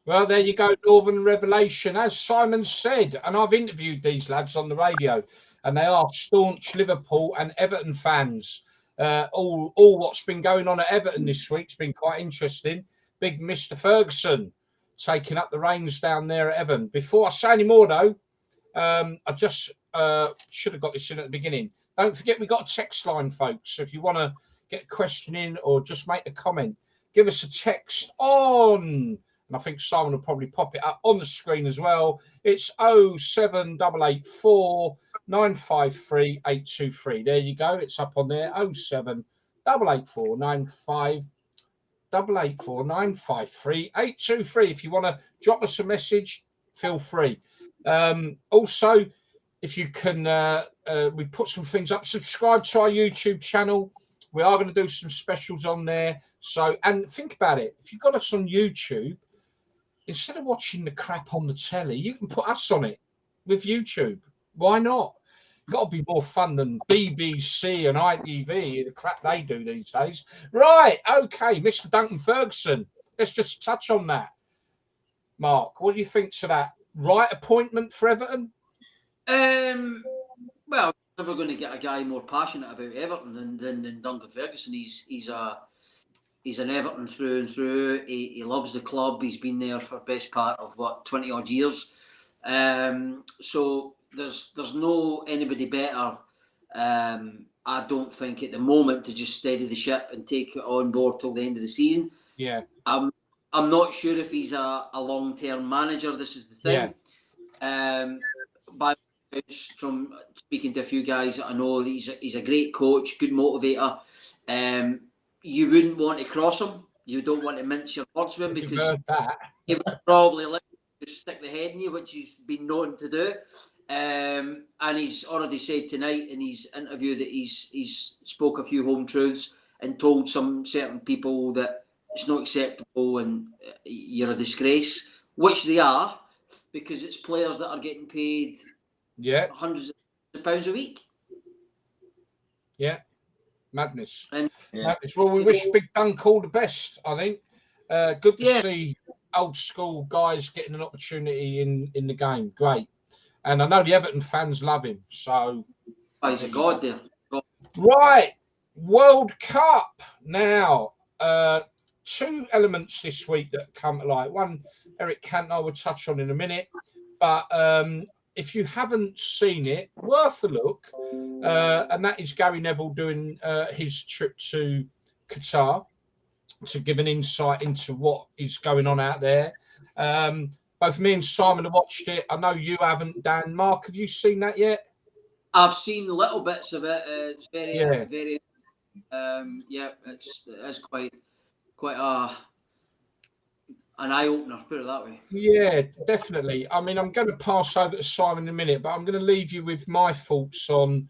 Well, there you go, Northern Revelation. As Simon said, and I've interviewed these lads on the radio, and they are staunch Liverpool and Everton fans. All what's been going on at Everton this week's been quite interesting. Big Mr. Ferguson taking up the reins down there at Everton. Before I say any more, though, I just should have got this in at the beginning. Don't forget, we got a text line, folks. So if you want to get a question in or just make a comment, give us a text on, and I think Simon will probably pop it up on the screen as well. It's 07884 953 823. There you go. It's up on there. 07884 953 823. If you want to drop us a message, feel free. Also, if you can, we put some things up. Subscribe to our YouTube channel. We are going to do some specials on there. So, and think about it. If you've got us on YouTube, instead of watching the crap on the telly, you can put us on it with YouTube. Why not? Got to be more fun than BBC and ITV, the crap they do these days. Right, okay, Mr. Duncan Ferguson. Let's just touch on that. Mark, what do you think to that? Right appointment for Everton? Well, never going to get a guy more passionate about Everton than Duncan Ferguson. He's an Everton through and through. He loves the club. He's been there for the best part of 20 odd years. So there's no anybody better. I don't think at the moment to just steady the ship and take it on board till the end of the season. Yeah. I'm not sure if he's a long-term manager. This is the thing. Yeah. From speaking to a few guys that I know, he's a great coach, good motivator. You wouldn't want to cross him. You don't want to mince your words with him because he would probably let you stick the head in you, which he's been known to do. And he's already said tonight in his interview that he's spoke a few home truths and told some certain people that it's not acceptable and you're a disgrace, which they are, because it's players that are getting paid hundreds of pounds a week. Yeah. Madness. Madness. Well, we wish Big Dunk all the best, I think. Good to see old school guys getting an opportunity in the game. Great. And I know the Everton fans love him. So he's a god there. Right. World Cup. Now, two elements this week that come to light. One, Eric Cantona will touch on in a minute. But if you haven't seen it, worth a look. And that is Gary Neville doing his trip to Qatar to give an insight into what is going on out there. Both me and Simon have watched it. I know you haven't, Dan. Mark, have you seen that yet? I've seen little bits of it. It's very, it's quite an eye-opener, put it that way. Yeah, definitely. I mean, I'm going to pass over to Simon in a minute, but I'm going to leave you with my thoughts on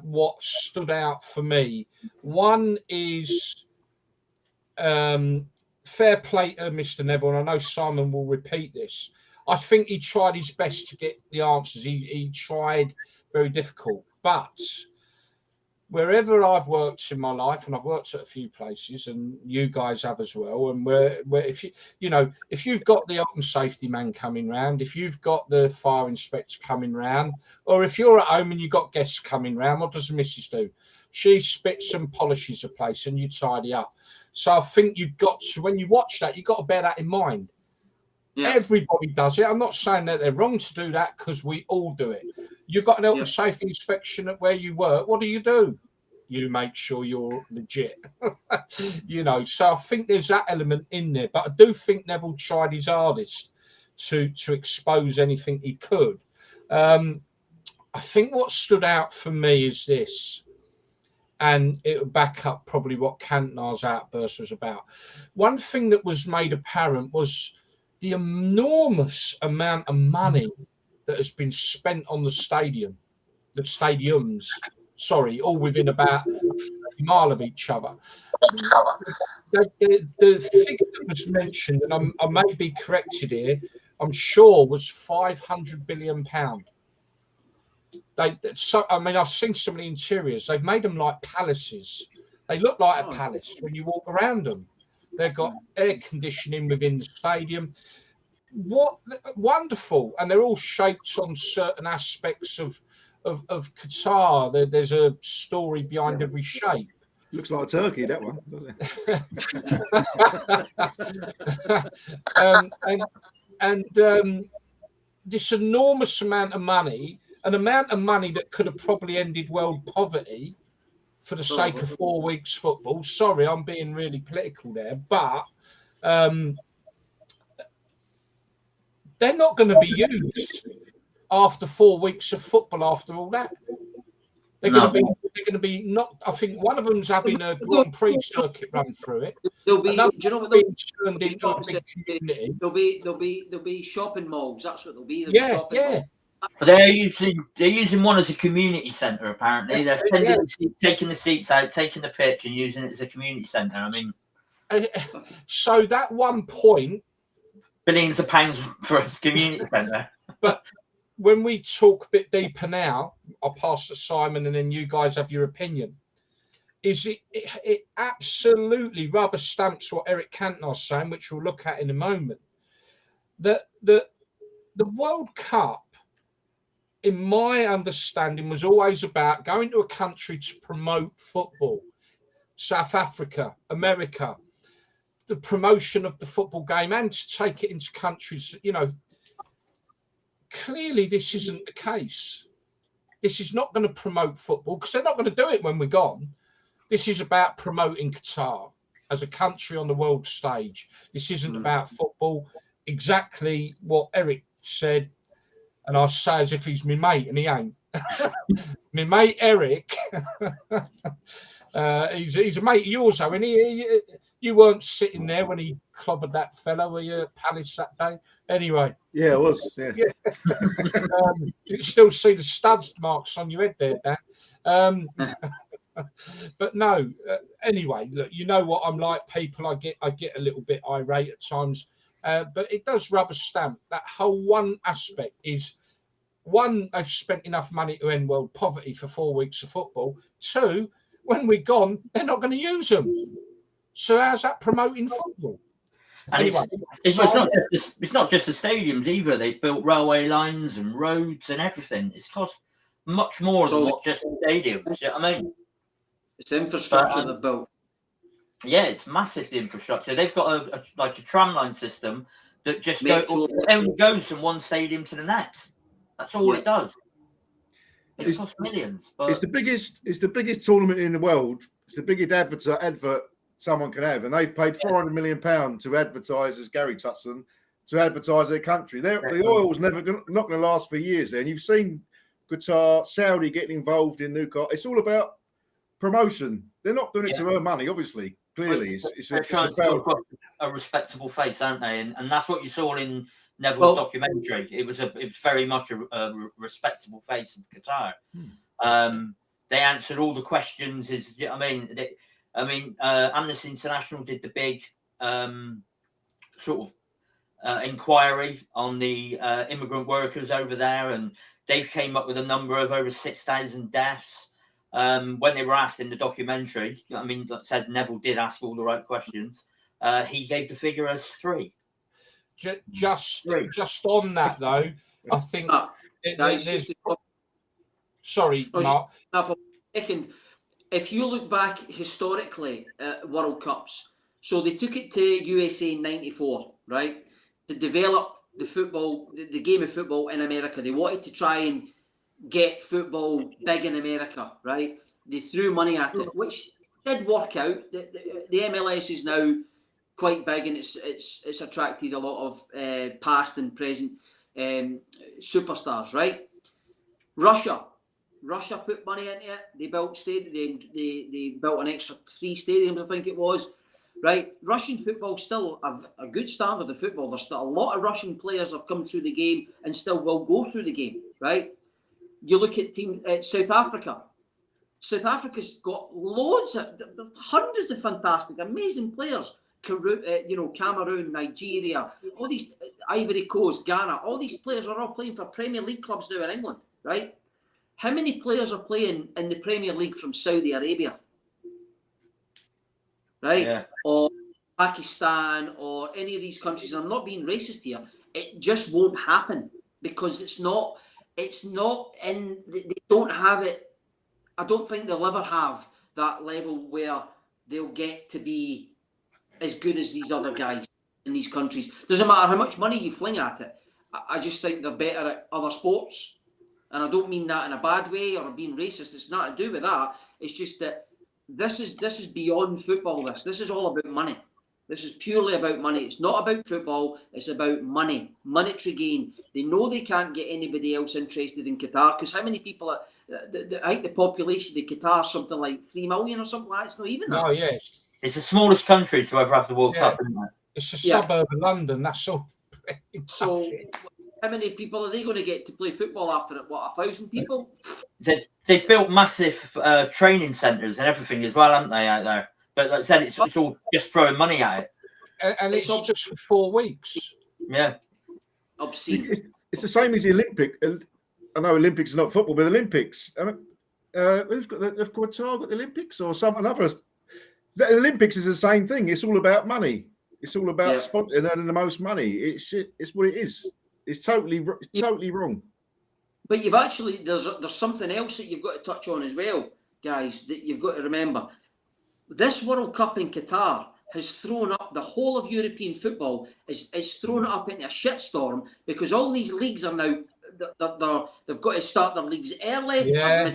what stood out for me. One is fair play to Mr. Neville, and I know Simon will repeat this. I think he tried his best to get the answers. He tried very difficult, but wherever I've worked in my life, and I've worked at a few places, and you guys have as well, and where if if you've got the health and safety man coming round, if you've got the fire inspector coming round, or if you're at home and you've got guests coming round, what does the missus do? She spits and polishes the place, and you tidy up. So I think you've got to, when you watch that, you've got to bear that in mind. Yeah. Everybody does it. I'm not saying that they're wrong to do that because we all do it. You've got an health and safety inspection at where you work. What do? You make sure you're legit. So I think there's that element in there. But I do think Neville tried his hardest to expose anything he could. I think what stood out for me is this, and it will back up probably what Cantona's outburst was about. One thing that was made apparent was the enormous amount of money that has been spent on the stadiums, all within about a mile of each other. The figure that was mentioned, and I may be corrected here, I'm sure was £500 billion. I've seen some of the interiors. They've made them like palaces. They look like a palace when you walk around them. They've got air conditioning within the stadium. what wonderful, and they're all shaped on certain aspects of Qatar. There's a story behind every shape. Looks like a turkey, that one, doesn't it? This enormous amount of money, an amount of money that could have probably ended world poverty for the sake of 4 weeks football. Sorry, I'm being really political there, but they're not going to be used after 4 weeks of football. After all that, they're going to be not. I think one of them's having a Grand Prix circuit run through it. There'll be. Do you know what they'll turned into a big community? There'll be shopping malls. That's what they'll be. Malls. But they're using one as a community centre. Apparently, they're taking the seats out, taking the pitch, and using it as a community centre. I mean, so that one point, billions of pounds for a community centre. But when we talk a bit deeper now, I'll pass to Simon, and then you guys have your opinion. Is it absolutely rubber stamps what Eric Cantona's saying, which we'll look at in a moment. That the World Cup, in my understanding, was always about going to a country to promote football. South Africa, America, the promotion of the football game, and to take it into countries, clearly this isn't the case. This is not going to promote football because they're not going to do it when we're gone. This is about promoting Qatar as a country on the world stage. This isn't about football. Exactly what Eric said, and I say as if he's my mate, and he ain't. My mate Eric, he's a mate of yours, though, and you weren't sitting there when he clobbered that fellow, were you, at Palace that day? Anyway. Yeah, it was. Yeah. You can still see the studs marks on your head there, Dan. But no. Anyway, look, you know what I'm like, people. I get a little bit irate at times, but it does rubber stamp. That whole one aspect is, one, they've spent enough money to end world poverty for 4 weeks of football. Two, when we're gone, they're not going to use them. So how's that promoting football? And anyway, it's not just the stadiums either. They built railway lines and roads and everything. It's cost much more than what just the stadiums. You know what I mean? It's infrastructure they've built. Yeah, it's massive, the infrastructure. They've got a tram line system that just only goes from one stadium to the next. That's all it does. It's cost millions. But it's the biggest tournament in the world. It's the biggest advert someone can have, and they've paid £400 million to advertise, as Gary touched on, to advertise their country. The oil's not going to last for years there. And you've seen Qatar, Saudi getting involved in Newcastle. It's all about promotion. They're not doing it to earn money, obviously. Clearly, they're trying to put a respectable face, aren't they? And that's what you saw in Neville's documentary. It was very much a respectable face of Qatar. They answered all the questions. Amnesty International did the big inquiry on the immigrant workers over there, and they came up with a number of over 6,000 deaths. When they were asked in the documentary, like I said, Neville did ask all the right questions. He gave the figure as 3. Just on that though, I think sorry, Mark. For a second, if you look back historically at World Cups, so they took it to USA in '94, right, to develop the football, the game of football in America. They wanted to try and get football big in America, right? They threw money at it, which did work out. The MLS is now quite big, and it's attracted a lot of past and present superstars, right? Russia put money into it. They built they built an extra 3 stadiums, I think it was, right? Russian football still have a good standard of football. There's still a lot of Russian players have come through the game and still will go through the game, right? You look at South Africa. South Africa's got loads of hundreds of fantastic, amazing players. Cameroon, Nigeria, all these, Ivory Coast, Ghana, all these players are all playing for Premier League clubs now in England, right? How many players are playing in the Premier League from Saudi Arabia, right? Yeah. Or Pakistan, or any of these countries? I'm not being racist here. It just won't happen because it's not in. They don't have it. I don't think they'll ever have that level where they'll get to be as good as these other guys in these countries. Doesn't matter how much money you fling at it. I just think they're better at other sports. And I don't mean that in a bad way or being racist. It's not to do with that. It's just that this is beyond football. This is all about money. This is purely about money. It's not about football. It's about money, monetary gain. They know they can't get anybody else interested in Qatar because how many people are? I think the population of Qatar is something like 3 million or something like that. It's not even that. Oh yes, it's the smallest country to ever have the World Cup, isn't it? It's a suburb of London. That's all. So, how many people are they going to get to play football after it? What, 1,000 people? They've built massive training centres and everything as well, haven't they, out there? But like I said, it's all just throwing money at it. And it's just for 4 weeks. Yeah. Obscene. It's the same as the Olympic. I know Olympics is not football, but the Olympics. Who's got the Qatar got the Olympics or another? The Olympics is the same thing. It's all about money. It's all about sponsoring and earning the most money. It's what it is. It's totally wrong. But you've actually there's something else that you've got to touch on as well, guys. That you've got to remember. This World Cup in Qatar has thrown up the whole of European football. It's thrown it up into a shitstorm because all these leagues are now they've got to start their leagues early. Yeah.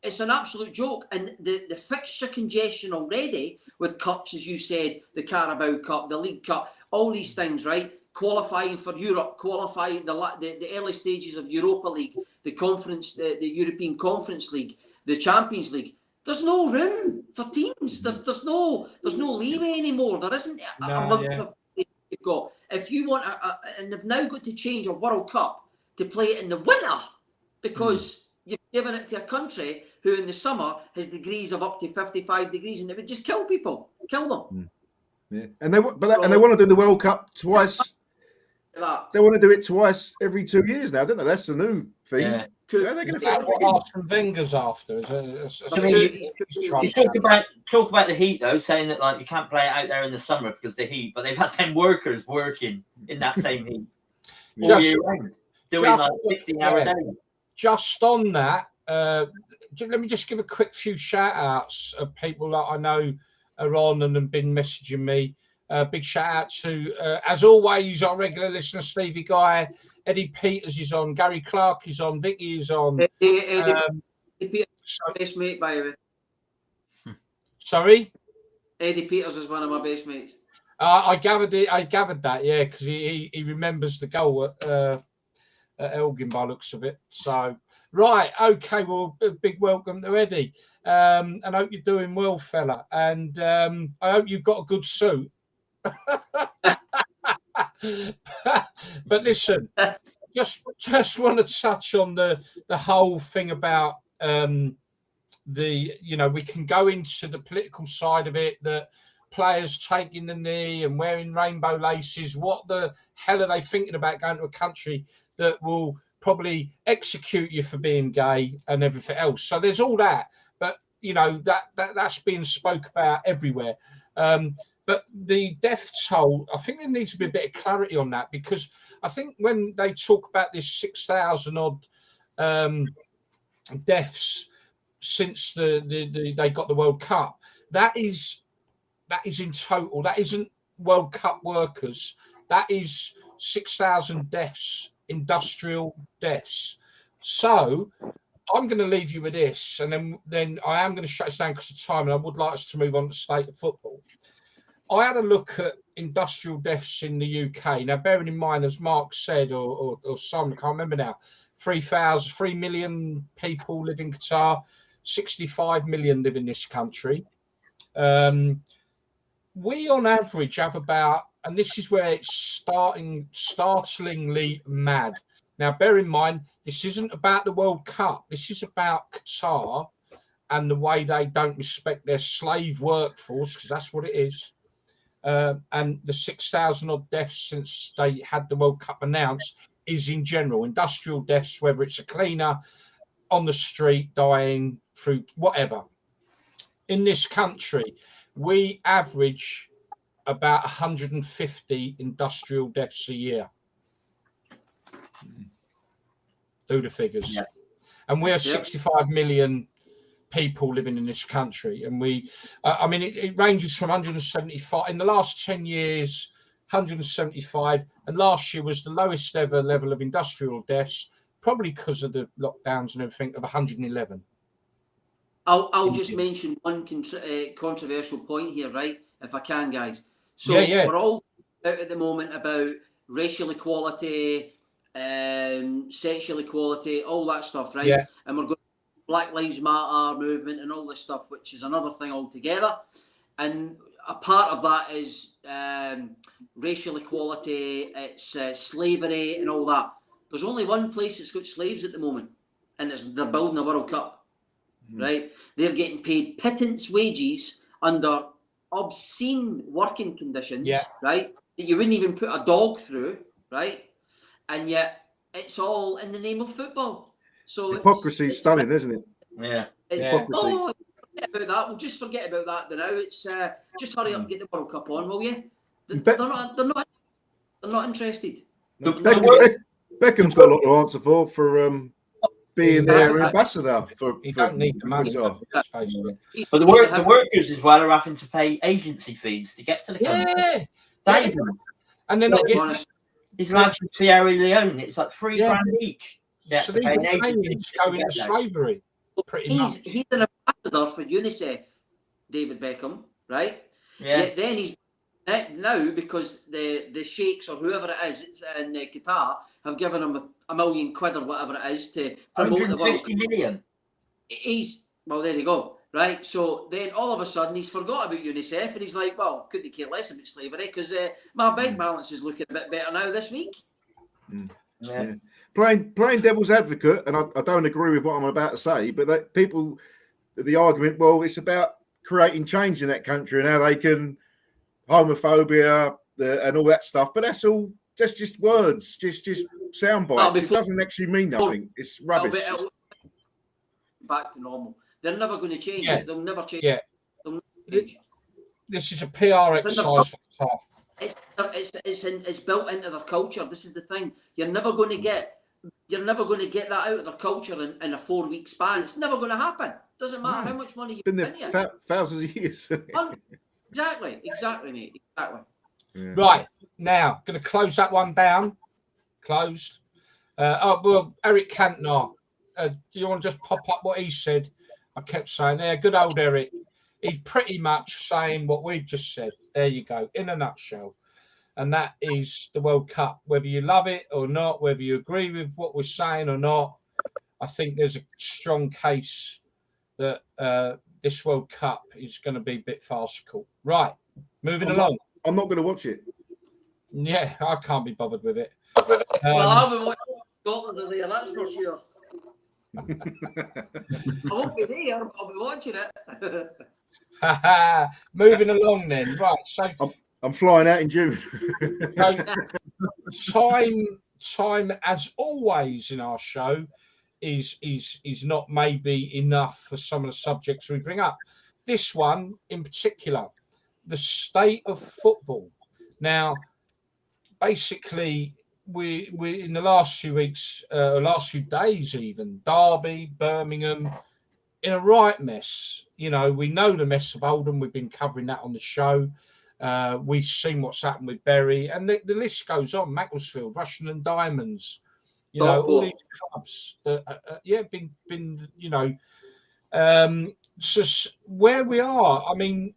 It's an absolute joke, and the fixture congestion already with cups, as you said, the Carabao Cup, the League Cup, all these things, right? Qualifying for Europe, qualifying the early stages of Europa League, the conference, the European Conference League, the Champions League. There's no room for teams. There's no leeway anymore. There isn't a month of you've got. If you want, and they've now got to change a World Cup to play it in the winter because you've given it to a country who in the summer has degrees of up to 55 degrees, and it would just kill people, kill them. Yeah, and they want to do the World Cup twice. They want to do it twice every 2 years now, don't they? That's the new thing. Yeah. They're going That's what Arsene Wenger's after. You talk about the heat though, saying that like you can't play it out there in the summer because the heat, but they've had 10 workers working in that same heat all year round, doing like 16-hour days. Just on that, let me just give a quick few shout outs of people that I know are on and have been messaging me. Big shout out to, as always, our regular listener, Stevie Guy, Eddie Peters is on, Gary Clark is on, Vicky is on. Eddie Peters is my best mate, by the way. Sorry? Eddie Peters is one of my best mates. I gathered that, yeah, because he remembers the goal at Elgin by looks of it. So, right, okay, well, a big welcome to Eddie. And I hope you're doing well, fella. And I hope you've got a good suit. But listen, just want to touch on the whole thing about we can go into the political side of it, that players taking the knee and wearing rainbow laces. What the hell are they thinking about going to a country that will probably execute you for being gay and everything else? So there's all that, but that's being spoke about everywhere. But the death toll, I think there needs to be a bit of clarity on that, because I think when they talk about this 6,000 odd deaths since they got the World Cup, that is in total. That isn't World Cup workers. That is 6,000 deaths, industrial deaths. So I'm going to leave you with this, and then I am going to shut this down because of time, and I would like us to move on to state of football. I had a look at industrial deaths in the UK. Now, bearing in mind, as Mark said, or Simon, I can't remember now, 3 million people live in Qatar, 65 million live in this country. We, on average, have about, and this is where it's startlingly mad. Now, bear in mind, this isn't about the World Cup. This is about Qatar and the way they don't respect their slave workforce, because that's what it is. And the 6,000 odd deaths since they had the World Cup announced is in general industrial deaths, whether it's a cleaner on the street dying through whatever. In this country, we average about 150 industrial deaths a year. Do the figures. Yeah. And we're 65 million people living in this country. And it ranges from 175 in the last 10 years, 175. And last year was the lowest ever level of industrial deaths, probably because of the lockdowns and everything, of 111. I'll just mention one controversial point here, right? If I can, guys. So we're all out at the moment about racial equality, sexual equality, all that stuff, right? Yeah. And we're going to Black Lives Matter movement and all this stuff, which is another thing altogether. And a part of that is racial equality, it's slavery and all that. There's only one place that's got slaves at the moment, and they're building a World Cup. Right, they're getting paid pittance wages under obscene working conditions, right, that you wouldn't even put a dog through, right, and yet it's all in the name of football. So hypocrisy is stunning, isn't it? Yeah, hypocrisy. Oh, forget about that. We'll just forget about that now. It's just hurry up and get the World Cup on, will you? They're not interested. No, Beckham's got a lot to answer for being their ambassador for don't need the money. But the workers as well are having to pay agency fees to get to the country. Yeah. And then these lads from Sierra Leone, it's like $3 grand each. So these Ukrainians go into slavery, pretty much. He's an ambassador for UNICEF, David Beckham, right? Yeah. Yet then he's now, because the sheikhs or whoever it is in Qatar have given him £1 million or whatever it is to promote the World Cup. 150 million. There you go, right? So then all of a sudden he's forgot about UNICEF and he's like, well, couldn't care less about slavery because my bank balance is looking a bit better now this week. Yeah. Playing devil's advocate, and I don't agree with what I'm about to say, but the argument, well, it's about creating change in that country and how they can homophobia and all that stuff, but that's just words, just sound bites. It doesn't actually mean nothing. It's rubbish. Back to normal. They're never going to change. They'll never change. Yeah. This is a PR exercise for Qatar. It's built into their culture. This is the thing. You're never going to get that out of their culture in a 4-week span. It's never going to happen. Doesn't matter how much money you been there thousands of years. Exactly, mate. Exactly. Yeah. Right, now, going to close that one down. Closed. Eric Cantona. Do you want to just pop up what he said? I kept saying, good old Eric. He's pretty much saying what we've just said. There you go, in a nutshell. And that is the World Cup. Whether you love it or not, whether you agree with what we're saying or not, I think there's a strong case that this World Cup is going to be a bit farcical. Right, moving along. I'm not going to watch it. Yeah, I can't be bothered with it. I'll be watching Scotland there, that's for sure. I won't be there, but I'll be watching it. Moving along then. Right, so I'm flying out in June. Time, as always in our show, is not maybe enough for some of the subjects we bring up. This one in particular, the state of football. Now, basically, we in the last few weeks, last few days even, Derby, Birmingham, in a right mess. You know, we know the mess of Oldham. We've been covering that on the show. We've seen what's happened with Bury, and the list goes on. Macclesfield, Russian and Diamonds. You know, all these clubs that, been you know, so where we are. I mean,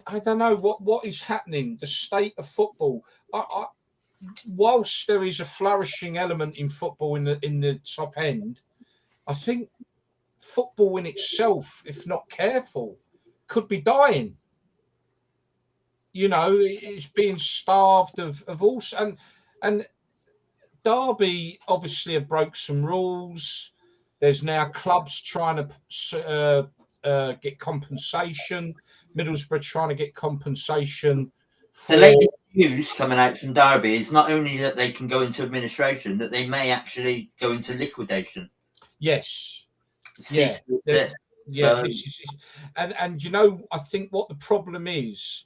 I don't know what is happening. The state of football. Whilst there is a flourishing element in football in the top end, I think football in itself, if not careful, could be dying. You know, it's being starved of all, and Derby obviously have broke some rules. There's now clubs trying to get compensation. Middlesbrough trying to get compensation. The latest news coming out from Derby is not only that they can go into administration, that they may actually go into liquidation. Yes. This is, and you know, I think what the problem is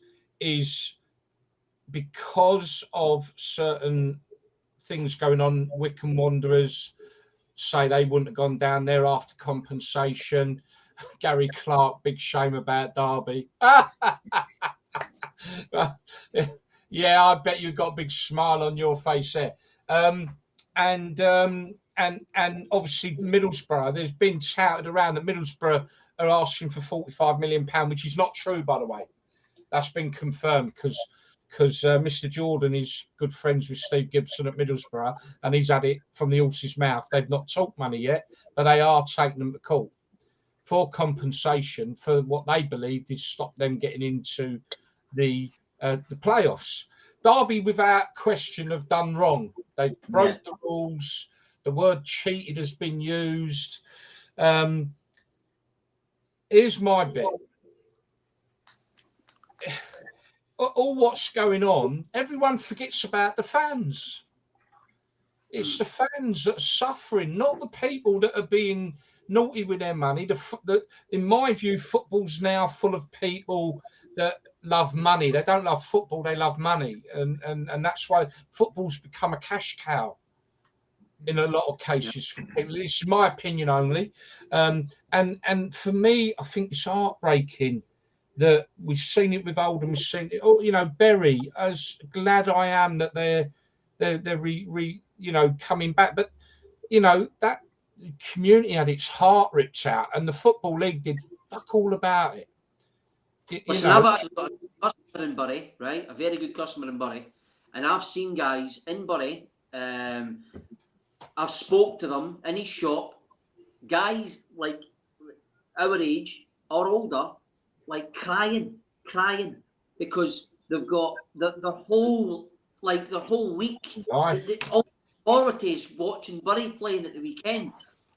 because of certain things going on, Wycombe Wanderers say they wouldn't have gone down there after compensation. Gary Clark, big shame about Derby. Yeah, I bet you've got a big smile on your face there. And obviously Middlesbrough, there's been touted around that Middlesbrough are asking for £45 million, which is not true, by the way. That's been confirmed because Mr. Jordan is good friends with Steve Gibson at Middlesbrough, and he's had it from the horse's mouth. They've not talked money yet, but they are taking them to court for compensation for what they believed is stop them getting into the playoffs. Derby, without question, have done wrong. They broke the rules. The word cheated has been used. Here's my bet. All what's going on, everyone forgets about the fans. It's the fans that are suffering, not the people that are being naughty with their money. In my view, football's now full of people that love money. They don't love football, they love money. And that's why football's become a cash cow in a lot of cases for people. This is my opinion only. And for me, I think it's heartbreaking that we've seen it with Oldham, we've seen it. Oh, you know, Bury. As glad I am that they're coming back. But you know, that community had its heart ripped out, and the Football League did fuck all about it. Listen, I've actually got a customer in Bury, right? A very good customer in Bury, and I've seen guys in Bury. I've spoke to them in his shop. Guys like our age or older, like crying because they've got their whole week. All authorities watching Bury playing at the weekend.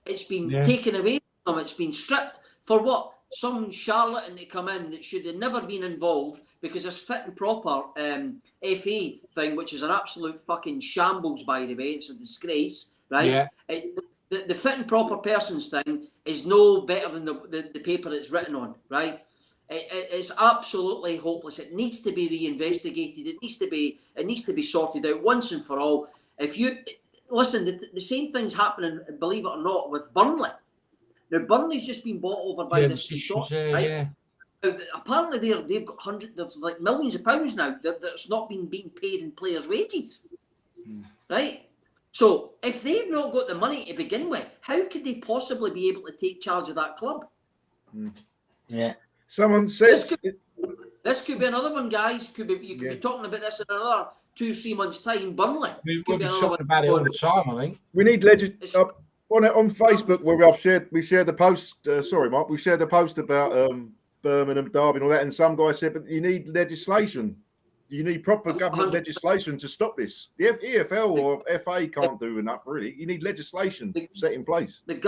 It's been taken away from them. It's been stripped for what? Some charlatan to come in that should have never been involved because this fit and proper FA thing, which is an absolute fucking shambles, by the way. It's a disgrace, right? Yeah. The fit and proper persons thing is no better than the paper it's written on, right? It's absolutely hopeless. It needs to be reinvestigated. It needs to be sorted out once and for all. If you listen, the same thing's happening, believe it or not, with Burnley. Now Burnley's just been bought over by this shop, right? Yeah. Apparently they've got hundreds of millions of pounds now that's not being paid in players' wages, right? So if they've not got the money to begin with, how could they possibly be able to take charge of that club? Yeah. Someone says this could be another one, guys. You could be talking about this in another 2-3 months' time. Burnley. We'll be talking about it all the time, I think. we need on Facebook where we shared the post. Sorry, Mark, we shared the post about Birmingham, Derby, and all that. And some guy said, "But you need legislation. You need proper government legislation to stop this. The EFL or FA can't do enough, really. You need legislation set in place." The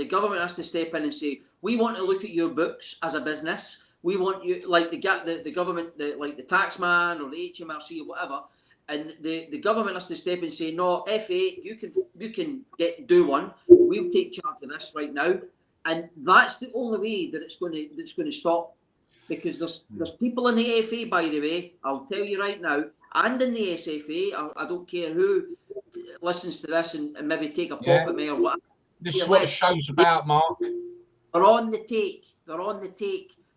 government has to step in and say, "We want to look at your books as a business. We want you, like the government, like the taxman or the HMRC or whatever." And the government has to step in and say, "No, FA, you can do one. We'll take charge of this right now." And that's the only way that it's going to stop. Because there's people in the FA, by the way, I'll tell you right now, and in the SFA, I don't care who listens to this and maybe take a pop at me or whatever. This is what the show's about, Mark. They're on the take.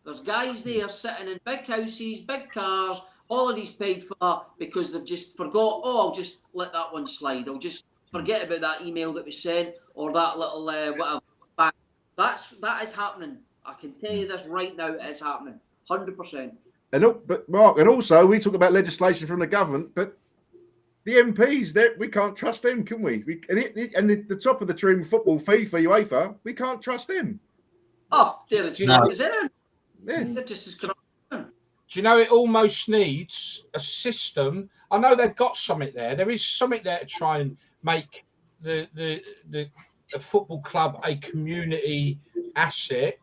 There's guys there sitting in big houses, big cars, holidays paid for, because they've just forgot, I'll just let that one slide. I'll just forget about that email that was sent or that little whatever. That is happening. I can tell you this right now, it's happening, 100%. But Mark, and also we talk about legislation from the government, but the MPs, we can't trust them, can we? And the top of the tree in football, FIFA, UEFA, we can't trust them. Oh, they're as corrupt as anyone. Yeah. They're just as corrupt. Do you know, it almost needs a system. I know they've got something there. There is something there to try and make the football club a community asset,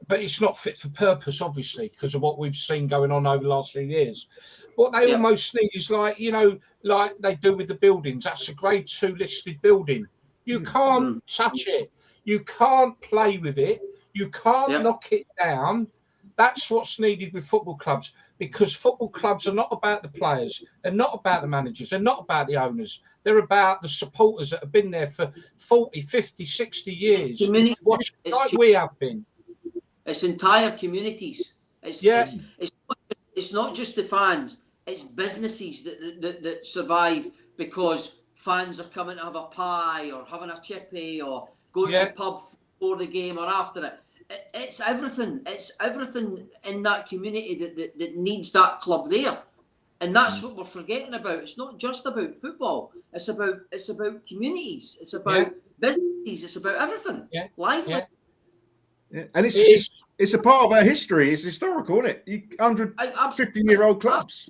but it's not fit for purpose, obviously, because of what we've seen going on over the last few years. What they almost need is like they do with the buildings. That's a grade 2 listed building. You can't touch it. You can't play with it. You can't knock it down. That's what's needed with football clubs, because football clubs are not about the players. They're not about the managers. They're not about the owners. They're about the supporters that have been there for 40, 50, 60 years. Like we have been. It's entire communities. It's not just the fans. It's businesses that survive because fans are coming to have a pie or having a chippy or going to the pub before the game or after it. It's everything. It's everything in that community that needs that club there, and that's what we're forgetting about. It's not just about football. It's about communities. It's about businesses. It's about everything. Lively. Yeah. And it's a part of our history. It's historical, isn't it? 150-year-old clubs.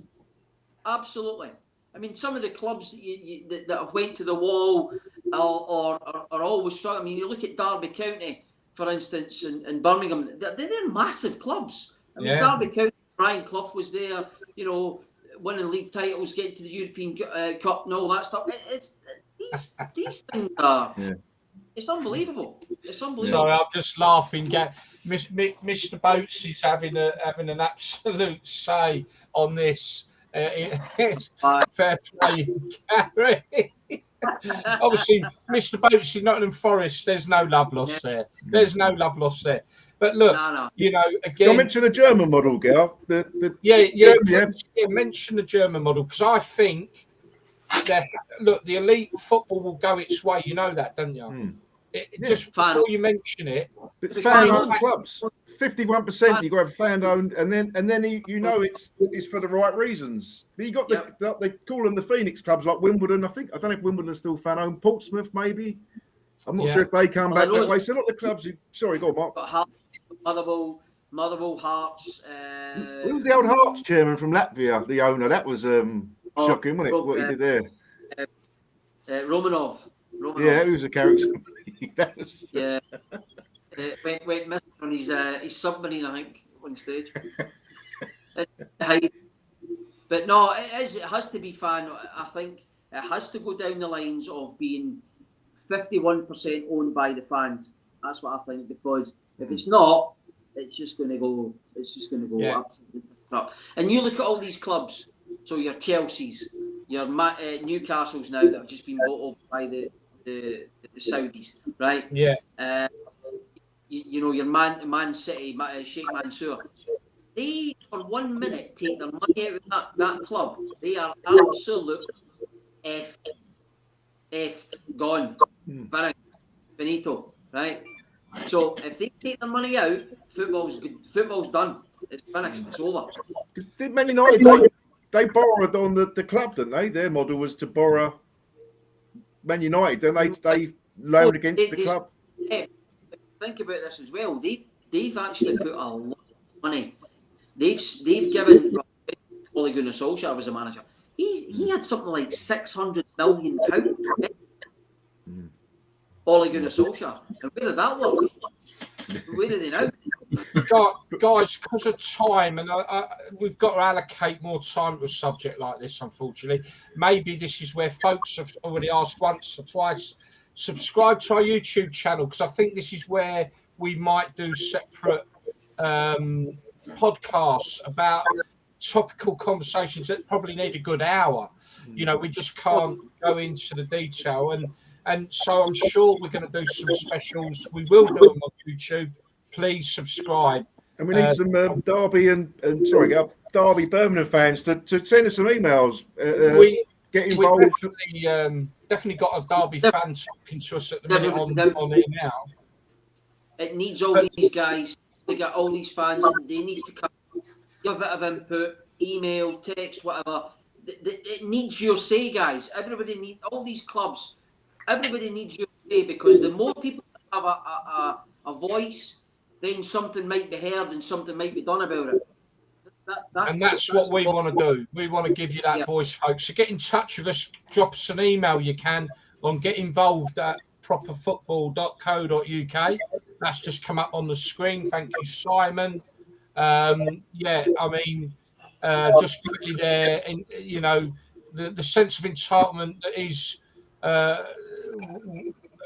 Absolutely. I mean, some of the clubs that have went to the wall are always struggling. I mean, you look at Derby County, for instance, in Birmingham. They're massive clubs. I mean, Derby County, Brian Clough was there, you know, winning league titles, getting to the European Cup and all that stuff. These things are... Yeah. It's unbelievable. It's unbelievable. Sorry, I'm just laughing. Mr. Boats is having an absolute say on this. Fair play, Gary. Obviously, Mr. Boats in Nottingham Forest, there's no love lost there. There's no love lost there. But look, you know, again... You mention the German model, Gal. Mention the German model, because I think that, look, the elite football will go its way. You know that, don't you? Just before you mention it, fan-owned clubs, 51%. You got to have fan-owned, and then you know it's for the right reasons. But you got they call them the Phoenix clubs, like Wimbledon. I don't know if Wimbledon's still fan-owned. Portsmouth, maybe. I'm not sure if they come back that way. So a lot of the clubs. Sorry, go on, Mark. Motherwell, Hearts. Who was the old Hearts chairman from Latvia? The owner. That was shocking, wasn't it? What he did there. Romanov. Yeah, he was a character. Went missing on his submarine, I think, on stage. But no, it has to be fan. I think it has to go down the lines of being 51% owned by the fans. That's what I think, because if it's not, it's just going to go. Absolutely up. And you look at all these clubs. So your Chelsea's, your Newcastle's now that have just been bought over by the Saudis, right? Yeah. You know, your Man City, Sheikh Mansour. They, for 1 minute, take their money out of that club. They are absolutely effed, gone. Finished. Finito, right? So if they take their money out, football's done. It's finished. It's over. Did Man United, they borrowed on the club, didn't they? Their model was to borrow Man United, then they loaned against the club. Think about this as well. They've actually put a lot of money. They've given Ole Gunnar Solskjaer was a manager. He had something like £600 million. Ole Gunnar Solskjaer. And where did that work? Where are they now? Guys, because of time, and we've got to allocate more time to a subject like this, unfortunately. Maybe this is where folks have already asked once or twice, subscribe to our YouTube channel, because I think this is where we might do separate podcasts about topical conversations that probably need a good hour. You know, we just can't go into the detail. And so I'm sure we're going to do some specials. We will do them on YouTube. Please subscribe. And we need some Derby Derby Birmingham fans to send us some emails. Get involved. We definitely got a Derby fan talking to us at the minute on it now. It needs all these guys. They got all these fans. And they need to come, give a bit of input, email, text, whatever. It needs your say, guys. Everybody needs all these clubs. Everybody needs your say, because the more people have a voice, then something might be heard and something might be done about it. That's what we want to do. We want to give you that voice, folks. So get in touch with us. Drop us an email. You can on getinvolved@properfootball.co.uk. That's just come up on the screen. Thank you, Simon. Just quickly there, and you know, the sense of entitlement that is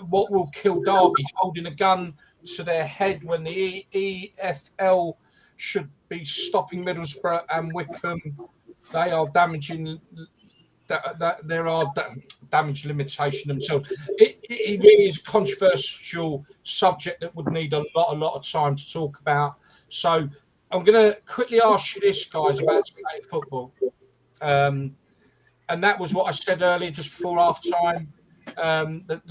what will kill Derby, holding a gun to their head when the EFL should be stopping Middlesbrough and Wickham. They are damaging. There are damage limitation themselves. It really is a controversial subject that would need a lot of time to talk about. So I'm going to quickly ask you this, guys, about state football. And that was what I said earlier, just before half time. The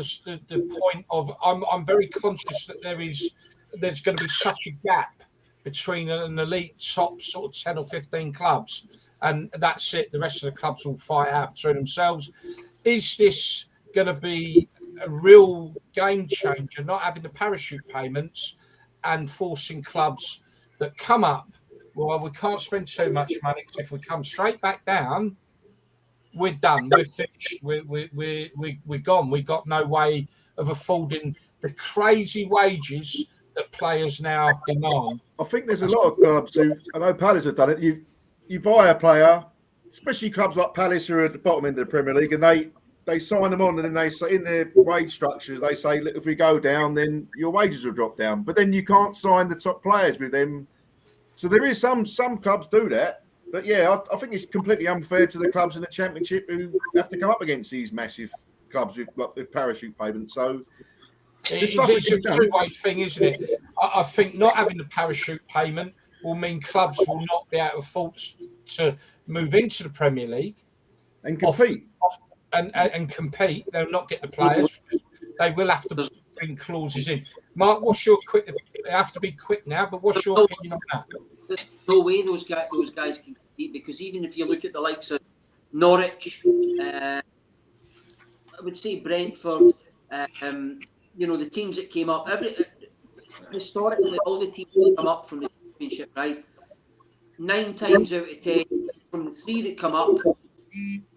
point of I'm very conscious that there's going to be such a gap between an elite top sort of 10 or 15 clubs, and that's it. The rest of the clubs will fight out between themselves. Is this going to be a real game changer, not having the parachute payments and forcing clubs that come up? Well, we can't spend too much money, because if we come straight back down, we're done. We're finished. We're gone. We've got no way of affording the crazy wages that players now demand. I think there's a lot of clubs who, I know Palace have done it. You buy a player, especially clubs like Palace who are at the bottom end of the Premier League, and they sign them on, and then they say in their wage structures, they say, look, if we go down, then your wages will drop down. But then you can't sign the top players with them. So there is some clubs do that. But yeah, I think it's completely unfair to the clubs in the Championship who have to come up against these massive clubs with parachute payments. So it's a two-way thing, isn't it? I think not having the parachute payment will mean clubs will not be able to afford to move into the Premier League and compete. And compete. They'll not get the players. They will have to bring clauses in. Mark, what's your quick? They have to be quick now, but what's your opinion on that? There's no way those guys can compete, because even if you look at the likes of Norwich, I would say Brentford, the teams that came up, historically, all the teams that come up from the Championship, right? 9 times out of 10, from the 3 that come up,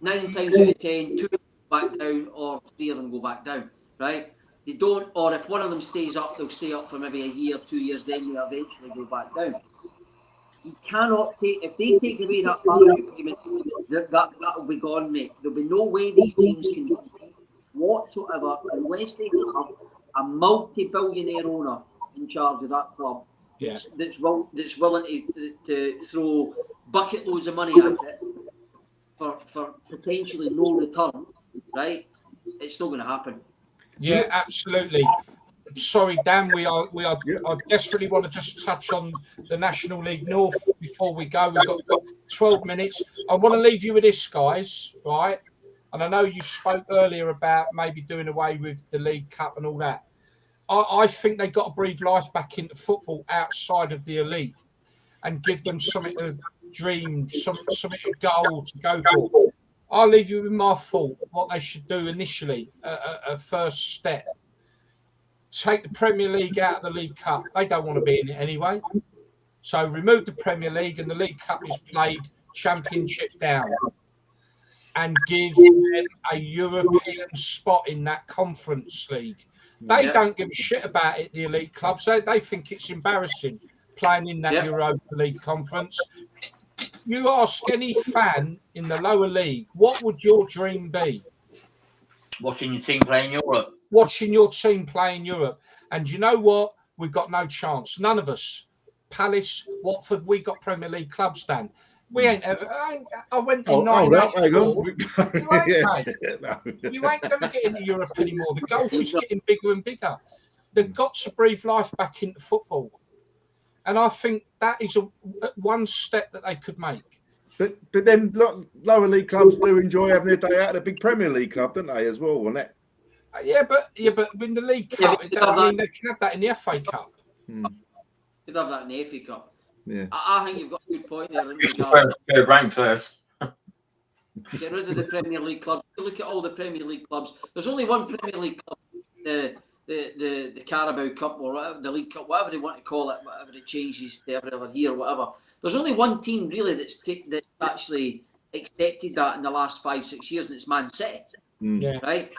9 times out of 10, 2 go back down, or 3 of them go back down, right? They don't, or if one of them stays up, they'll stay up for maybe a year, 2 years, then they eventually go back down. You cannot take, if they take away that parachute payment, that will be gone, mate. There'll be no way these teams can compete whatsoever unless they have a multi-billionaire owner in charge of that club. Yeah. That's willing to throw bucket loads of money at it for potentially no return, right? It's not going to happen. Yeah, absolutely. Sorry, Dan, I desperately want to just touch on the National League North before we go. We've got 12 minutes. I want to leave you with this, guys, right? And I know you spoke earlier about maybe doing away with the League Cup and all that. I think they've got to breathe life back into football outside of the elite and give them something to dream, something to goal to go for. I'll leave you with my thought, what they should do initially, a first step. Take the Premier League out of the League Cup. They don't want to be in it anyway. So remove the Premier League, and the League Cup is played Championship down, and give them a European spot in that Conference League. They don't give a shit about it, the elite clubs. They think it's embarrassing playing in that Europa League conference. You ask any fan in the lower league, what would your dream be? Watching your team play in Europe. Watching your team play in Europe. And you know what? We've got no chance. None of us. Palace, Watford, we got Premier League clubs, Dan. We ain't ever. I went in 1994. You ain't going to get into Europe anymore. The gulf is getting bigger and bigger. They've got to breathe life back into football. And I think that is one step that they could make. But then lower league clubs do enjoy having their day out at a big Premier League club, don't they, as well? And that. Yeah, but in the League Cup, it doesn't mean they can have that in the FA Cup. You'd have that in the FA Cup. Yeah. I think you've got a good point there. Go rank first. Get rid of the Premier League clubs. Look at all the Premier League clubs. There's only one Premier League club, the Carabao Cup or whatever, the League Cup, whatever they want to call it, whatever it changes to every other year, whatever. There's only one team really that's actually accepted that in the last 5-6 years, and it's Man City. Right?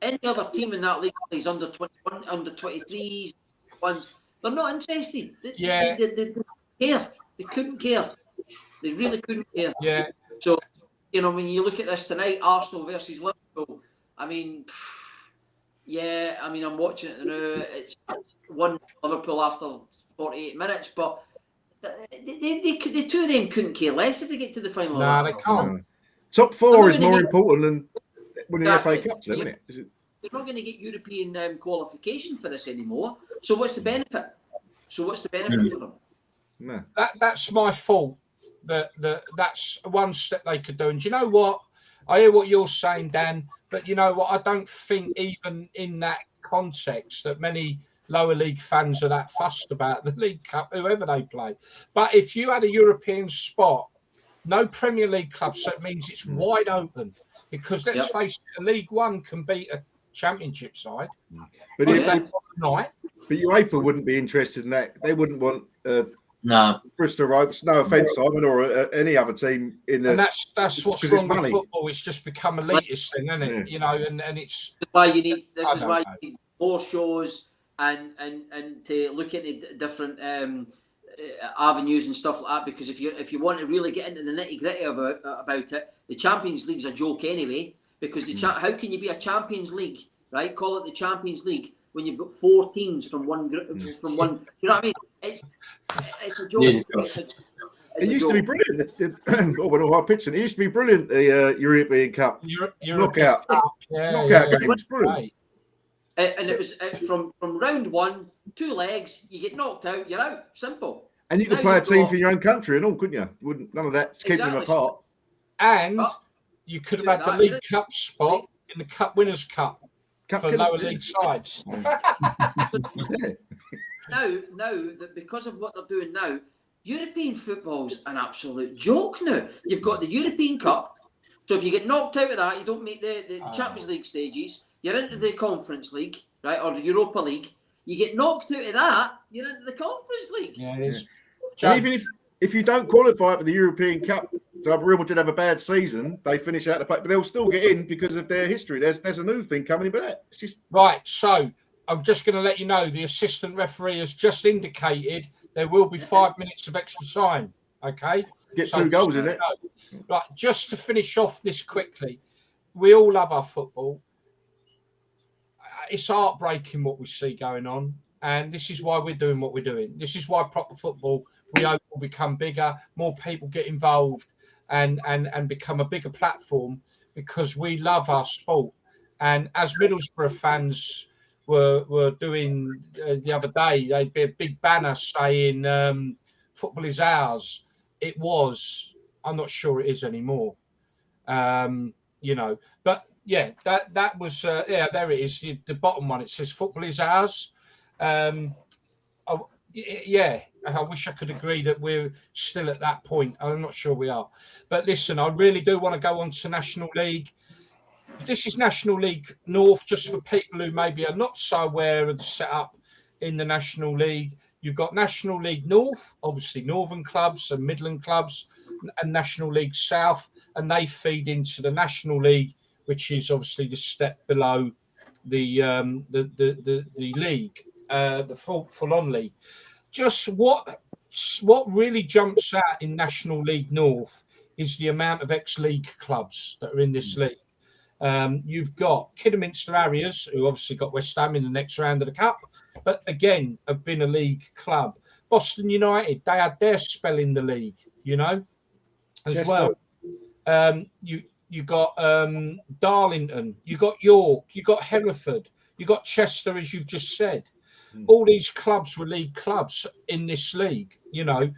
Any other team in that league is under 21, under 23s, ones. They're not interested. They care. They couldn't care. They really couldn't care. Yeah. So, when you look at this tonight, Arsenal versus Liverpool, I'm watching it now. It's 1 Liverpool after 48 minutes, but The two of them couldn't care less if they get to the final. No, they can't. Top four is more important than winning the FA Cup, isn't it? They're not going to get European qualification for this anymore. So what's the benefit? For them? No. That's my fault. That's one step they could do. And do you know what? I hear what you're saying, Dan, but you know what? I don't think even in that context that many lower league fans are that fussed about the League Cup, whoever they play. But if you had a European spot, no Premier League club, so it means it's wide open. Because let's face it, a League One can beat a Championship side. But UEFA wouldn't be interested in that. They wouldn't want Bristol Rovers. No offence, Simon, or any other team in the. And that's what's wrong with football. It's just become elitist thing, isn't it? Yeah. You know, and it's why you need. This is why you need more shows and to look at the different avenues and stuff like that. Because if you want to really get into the nitty gritty about it, the Champions League's a joke anyway. Because how can you be a Champions League, right? Call it the Champions League when you've got 4 teams from one group, from one. You know what I mean? It's a joke. It used to be brilliant. Our pitching. It used to be brilliant. The European Cup knockout games, brilliant. And it was from round 1, 2 legs. You get knocked out. You're out. Simple. And you could play a team for your own country and all, couldn't you? None of that keeping them apart. And you could have had the League Cup spot in the Cup Winners' Cup for lower league sides. Now that because of what they're doing now, European football's an absolute joke now. You've got the European Cup, so if you get knocked out of that, you don't make the Champions League stages, you're into the Conference League, right, or the Europa League. You get knocked out of that, you're into the Conference League. Yeah, it is. And even if you don't qualify for the European Cup, so Real Madrid have a bad season, they finish out the play, but they'll still get in because of their history. There's a new thing coming in, but it's just right. So I'm just going to let you know the assistant referee has just indicated there will be 5 minutes of extra time. Okay, get 2 goals in it. Right, just to finish off this quickly, we all love our football. It's heartbreaking what we see going on, and this is why we're doing what we're doing. This is why proper football, we hope, will become bigger, more people get involved, and become a bigger platform, because we love our sport. And as Middlesbrough fans were doing the other day, they'd be a big banner saying "Football is ours." It was. I'm not sure it is anymore. You know, but yeah, that was there it is. The bottom one, it says "Football is ours." Yeah, I wish I could agree that we're still at that point. I'm not sure we are. But listen, I really do want to go on to National League. This is National League North, just for people who maybe are not so aware of the setup in the National League. You've got National League North, obviously Northern clubs and Midland clubs, and National League South, and they feed into the National League, which is obviously the step below the league, the full-on league. Just what really jumps out in National League North is the amount of ex-league clubs that are in this league. You've got Kidderminster Harriers, who obviously got West Ham in the next round of the Cup, but again have been a league club. Boston United, they had their spell in the league, you know, as well. You got Darlington, you got York, you got Hereford, you got Chester, as you just said. All these clubs were league clubs in this league, you know.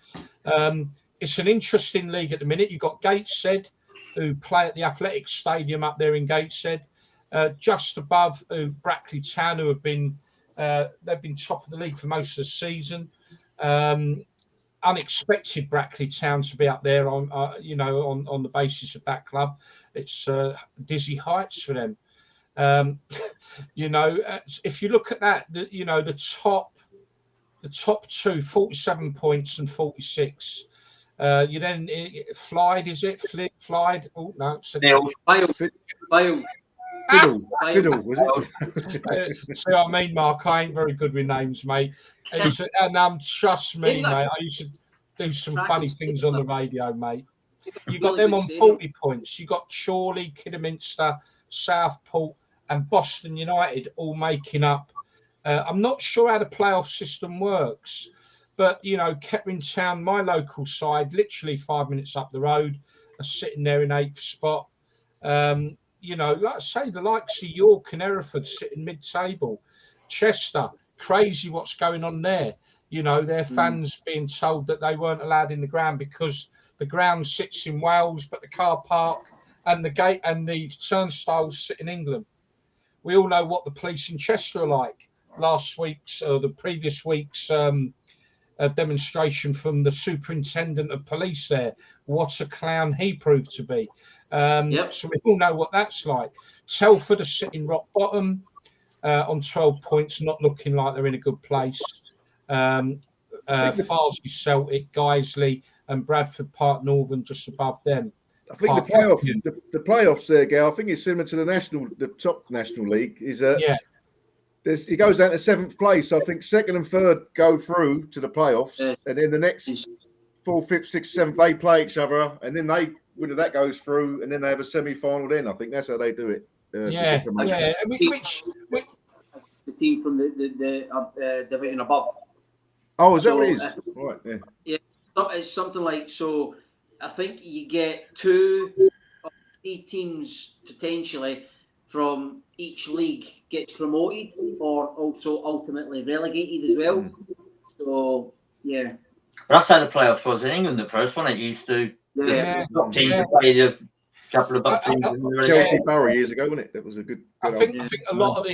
It's an interesting league at the minute. You've got Gateshead, who play at the Athletics Stadium up there in Gateshead. Just above Brackley Town, who have been they've been top of the league for most of the season. Unexpected Brackley Town to be up there on on the basis of that club. It's dizzy heights for them. If you look at that, the top two, 47 points and 46. You then Flyde, is it? Flyde? Oh no, Fiddle, was it? See what I mean, Mark? I ain't very good with names, mate. And trust me, mate, I used to do some funny things on the radio, mate. You got them on 40 points. You got Chorley, Kidderminster, Southport, and Boston United all making up. I'm not sure how the playoff system works, But, you know, Kettering Town, my local side, literally 5 minutes up the road, are sitting there in 8th spot. You know, like I say, the likes of York and Hereford sitting mid-table. Chester, crazy what's going on there. You know, their fans being told that they weren't allowed in the ground because the ground sits in Wales, but the car park and the gate and the turnstiles sit in England. We all know what the police in Chester are like. Last week's or the previous week's demonstration from the superintendent of police there. What a clown he proved to be. So we all know what that's like. Telford are sitting rock bottom on 12 points, not looking like they're in a good place. Farsley, Celtic, Guiseley and Bradford Park Northern just above them. I think the playoffs there, Gal, I think it's similar to the top national league. It goes down to 7th place. I think 2nd and 3rd go through to the playoffs, and then the next 4th, 5th, 6th, 7th they play each other, and then winner that goes through, and then they have a semi-final. Then I think that's how they do it. Which the team from the division above. Oh, is that what it is? Right. Yeah. It's something like so. I think you get 2 or 3 teams potentially from each league gets promoted or also ultimately relegated as well. So, yeah. But that's how the playoffs was in England at first, wasn't it? Used to teams played a couple of up teams. Chelsea Borough years ago, wasn't it? That was a good. I think a lot of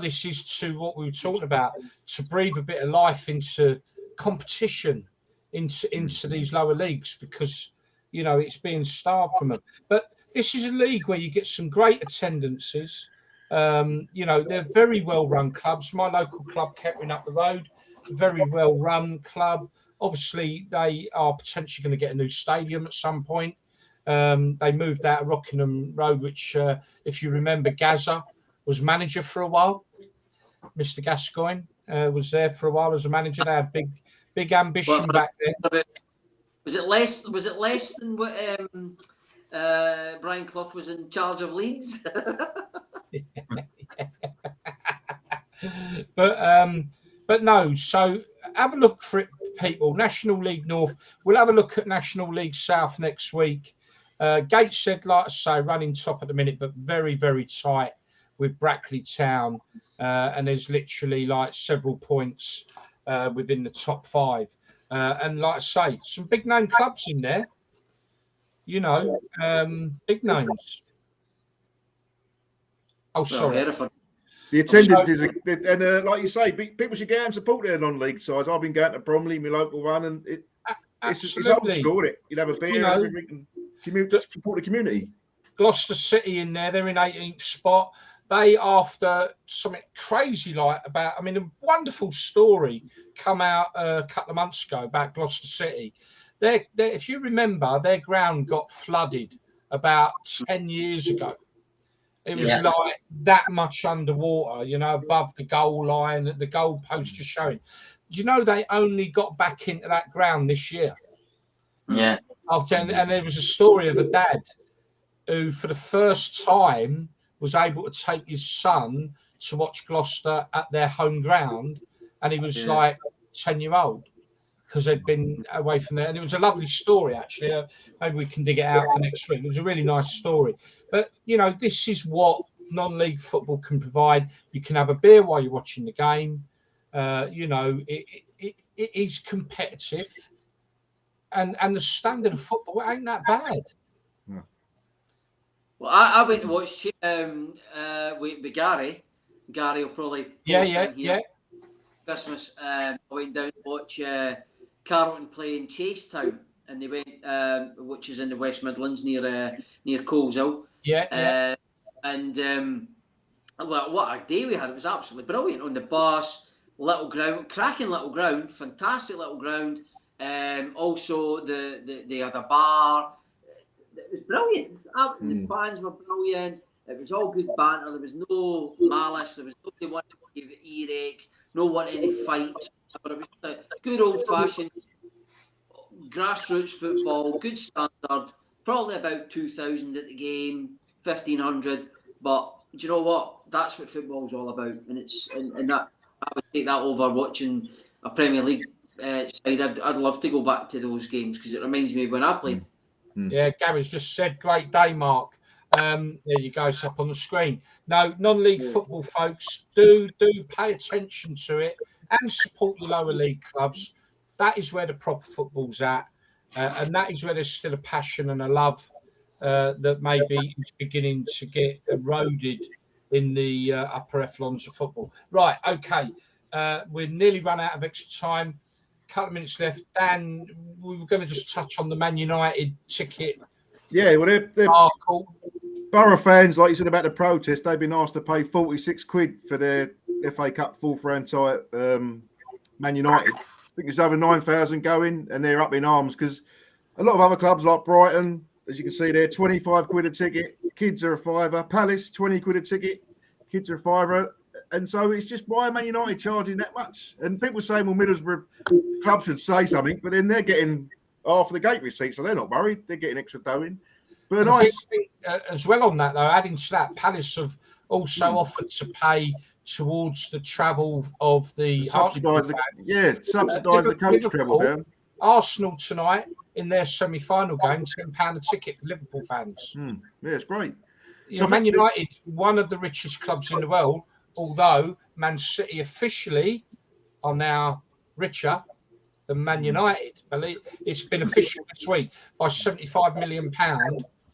this is to what we were talking about, to breathe a bit of life into competition, into these lower leagues, because you know it's being starved from them. But this is a league where you get some great attendances. You know, they're very well run clubs. My local club, Kettering up the road, very well run club. Obviously, they are potentially going to get a new stadium at some point. They moved out of Rockingham Road, which, if you remember, Gaza was manager for a while. Mr. Gascoigne was there for a while as a manager. They had big ambition back then. Was it less than what Brian Clough was in charge of Leeds? But no. So have a look for it, people. National League North. We'll have a look at National League South next week. Gateshead, like I say, running top at the minute, but very, very tight with Brackley Town, and there's literally like several points within the top 5. And like I say, some big name clubs in there. You know, big names. Oh, sorry. The attendance is, and like you say, people should go out and support their non-league sides. I've been going to Bromley, my local one, and it's old school, it. You'd have a beer, everything, and support the community. Gloucester City in there, they're in 18th spot. They, after something crazy a wonderful story come out a couple of months ago about Gloucester City. If you remember, their ground got flooded about 10 years ago. It was like that much underwater, you know, above the goal line, the goal post is showing. You know, they only got back into that ground this year. Yeah. And there was a story of a dad who, for the first time, was able to take his son to watch Gloucester at their home ground. And he was like 10-year-old because they'd been away from there. And it was a lovely story, actually. Maybe we can dig it out for next week. It was a really nice story. But, you know, this is what non-league football can provide. You can have a beer while you're watching the game. You know, it is competitive. And the standard of football ain't that bad. Well, I went to watch with Gary. Gary will probably Christmas. I went down to watch Carlton playing Chasetown, and they went, which is in the West Midlands near Coleshill. And what a day we had! It was absolutely brilliant on the bus. Little ground, cracking little ground, fantastic little ground. Also, they had a bar. It was brilliant. The fans were brilliant. It was all good banter. There was no malice. There was nobody wanting to give earache. No one any fights. But it was a good old-fashioned grassroots football, good standard. Probably about 2,000 at the game, 1,500. But do you know what? That's what football's all about. And that I would take that over watching a Premier League side, I'd love to go back to those games because it reminds me of when I played. Yeah, Gary's just said, great day, Mark. There you go, it's up on the screen. No, non-league football, folks, do pay attention to it and support your lower league clubs. That is where the proper football's at, and that is where there's still a passion and a love that maybe is beginning to get eroded in the upper echelons of football. Right, okay, we're nearly run out of extra time. Couple of minutes left. Dan, we were going to just touch on the Man United ticket. Yeah, well, they're Borough fans, like you said about the protest, they've been asked to pay 46 quid for their FA Cup fourth round tie at Man United. I think there's over 9,000 going, and they're up in arms because a lot of other clubs like Brighton, as you can see there, 25 quid a ticket, kids are a fiver. Palace, 20 quid a ticket, kids are a fiver. And so it's just, why are Man United charging that much? And people saying, well, Middlesbrough club should say something, but then they're getting half the gate receipts, so they're not worried. They're getting extra dough in. But nice. As well on that, though, adding to that, Palace have also offered to pay towards the travel of the subsidise the coach travel down. Arsenal tonight in their semi-final game, £10 a ticket for Liverpool fans. Yeah, it's great. So Man United, one of the richest clubs in the world, although Man City officially are now richer than Man United. It's been official this week by £75 million.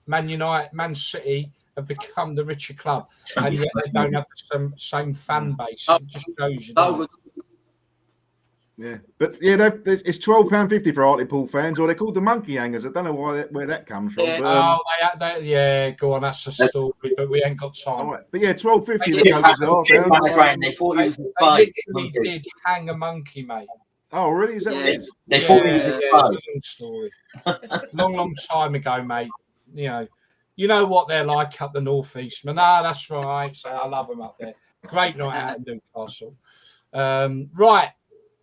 Man City have become the richer club, and yet they don't have the same fan base. It just shows you. Yeah, but yeah, it's £12.50 for Hartlepool fans, or they're called the monkey hangers. I don't know where that comes from. Yeah, but, go on, that's a story, but we ain't got time. Right. But yeah, £12.50. They thought he was a They literally did hang a monkey, mate. Oh, really? Is that what it is? They thought he was a long story. long time ago, mate. You know what they're like up the northeast, man. That's right. So I love them up there. Great night out in Newcastle. Right,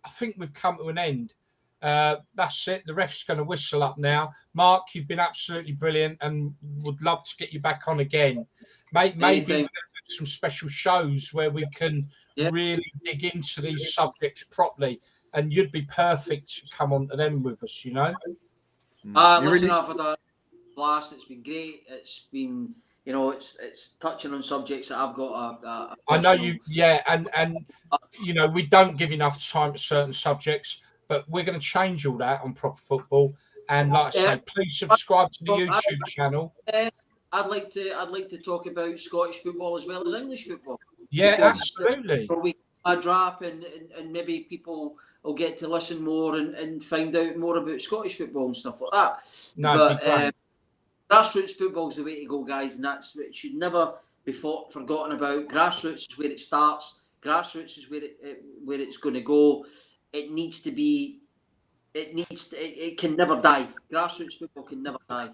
I think we've come to an end. That's it. The ref's going to whistle up now. Mark, you've been absolutely brilliant, and would love to get you back on again. Maybe some special shows where we can really dig into these subjects properly, and you'd be perfect to come on to them with us. Listen, after that blast, it's been great. It's been, it's touching on subjects that I've got. I know you, and we don't give enough time to certain subjects, but we're going to change all that on Proper Football. And like I say, please subscribe to the YouTube channel. I'd like to talk about Scottish football as well as English football. Yeah, absolutely. We drop and maybe people will get to listen more and find out more about Scottish football and stuff like that. No, grassroots football is the way to go, guys, and it should never be forgotten about. Grassroots is where it starts. Grassroots is where it's going to go. It needs to be. It can never die. Grassroots football can never die.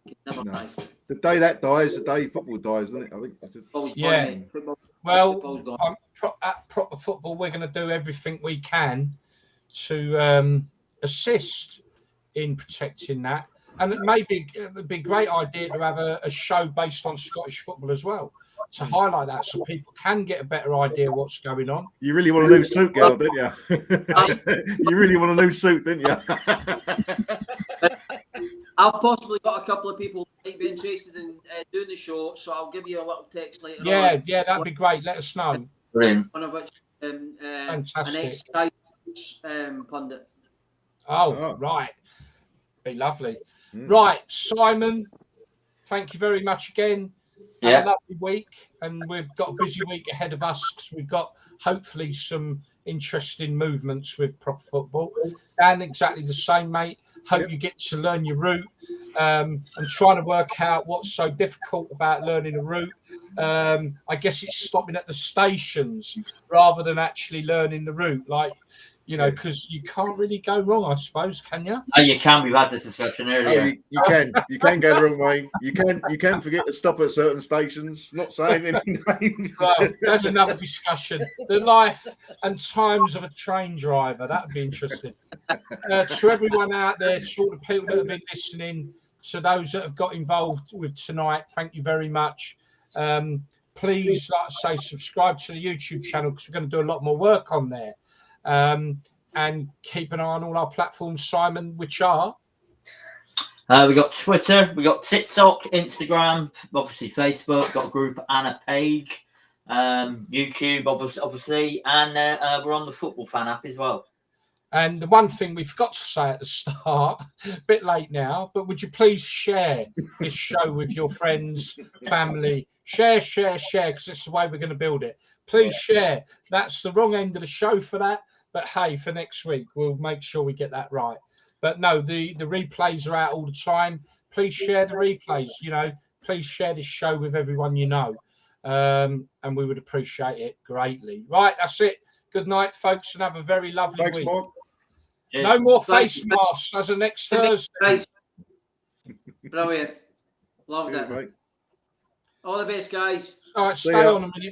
It can never die. The day that dies, the day football dies, isn't it? I think that's it. At Proper Football, we're going to do everything we can to assist in protecting that. And it may be a great idea to have a show based on Scottish football as well, to highlight that so people can get a better idea what's going on. You really want a new suit, girl, didn't you? You really want a new suit, didn't you? I've possibly got a couple of people who might be interested in doing the show, so I'll give you a little text later on. Yeah, that'd be great. Let us know. Brilliant. One of which fantastic. an ex pundit. Oh, right. Be lovely. Right, Simon, thank you very much again. Have a lovely week, and we've got a busy week ahead of us because we've got hopefully some interesting movements with Proper Football. Dan, exactly the same, mate. Hope you get to learn your route. I'm trying to work out what's so difficult about learning a route. I guess it's stopping at the stations rather than actually learning the route. Because you can't really go wrong, I suppose, can you? Oh, you can. We've had this discussion earlier. You can. You can go the wrong way. You can forget to stop at certain stations. Not saying any names. Well, that's another discussion. The life and times of a train driver. That would be interesting. To everyone out there, to all the people that have been listening, to those that have got involved with tonight, thank you very much. Please, like I say, subscribe to the YouTube channel because we're going to do a lot more work on there. and keep an eye on all our platforms, Simon, which are? We got Twitter, we got TikTok, Instagram, obviously Facebook, got a group and a page, YouTube, obviously, and we're on the Football Fan app as well. And the one thing we forgot to say at the start, a bit late now, but would you please share this show with your friends, family? Share, because it's the way we're going to build it. Please share. That's the wrong end of the show for that. But hey, for next week, we'll make sure we get that right. But no, the replays are out all the time. Please share the replays. Please share this show with everyone you know. And we would appreciate it greatly. Right, that's it. Good night, folks, and have a very lovely week. Mark. No more face masks as of next Thursday. Brilliant. Loved it. Mate. All the best, guys. All right, stay on a minute.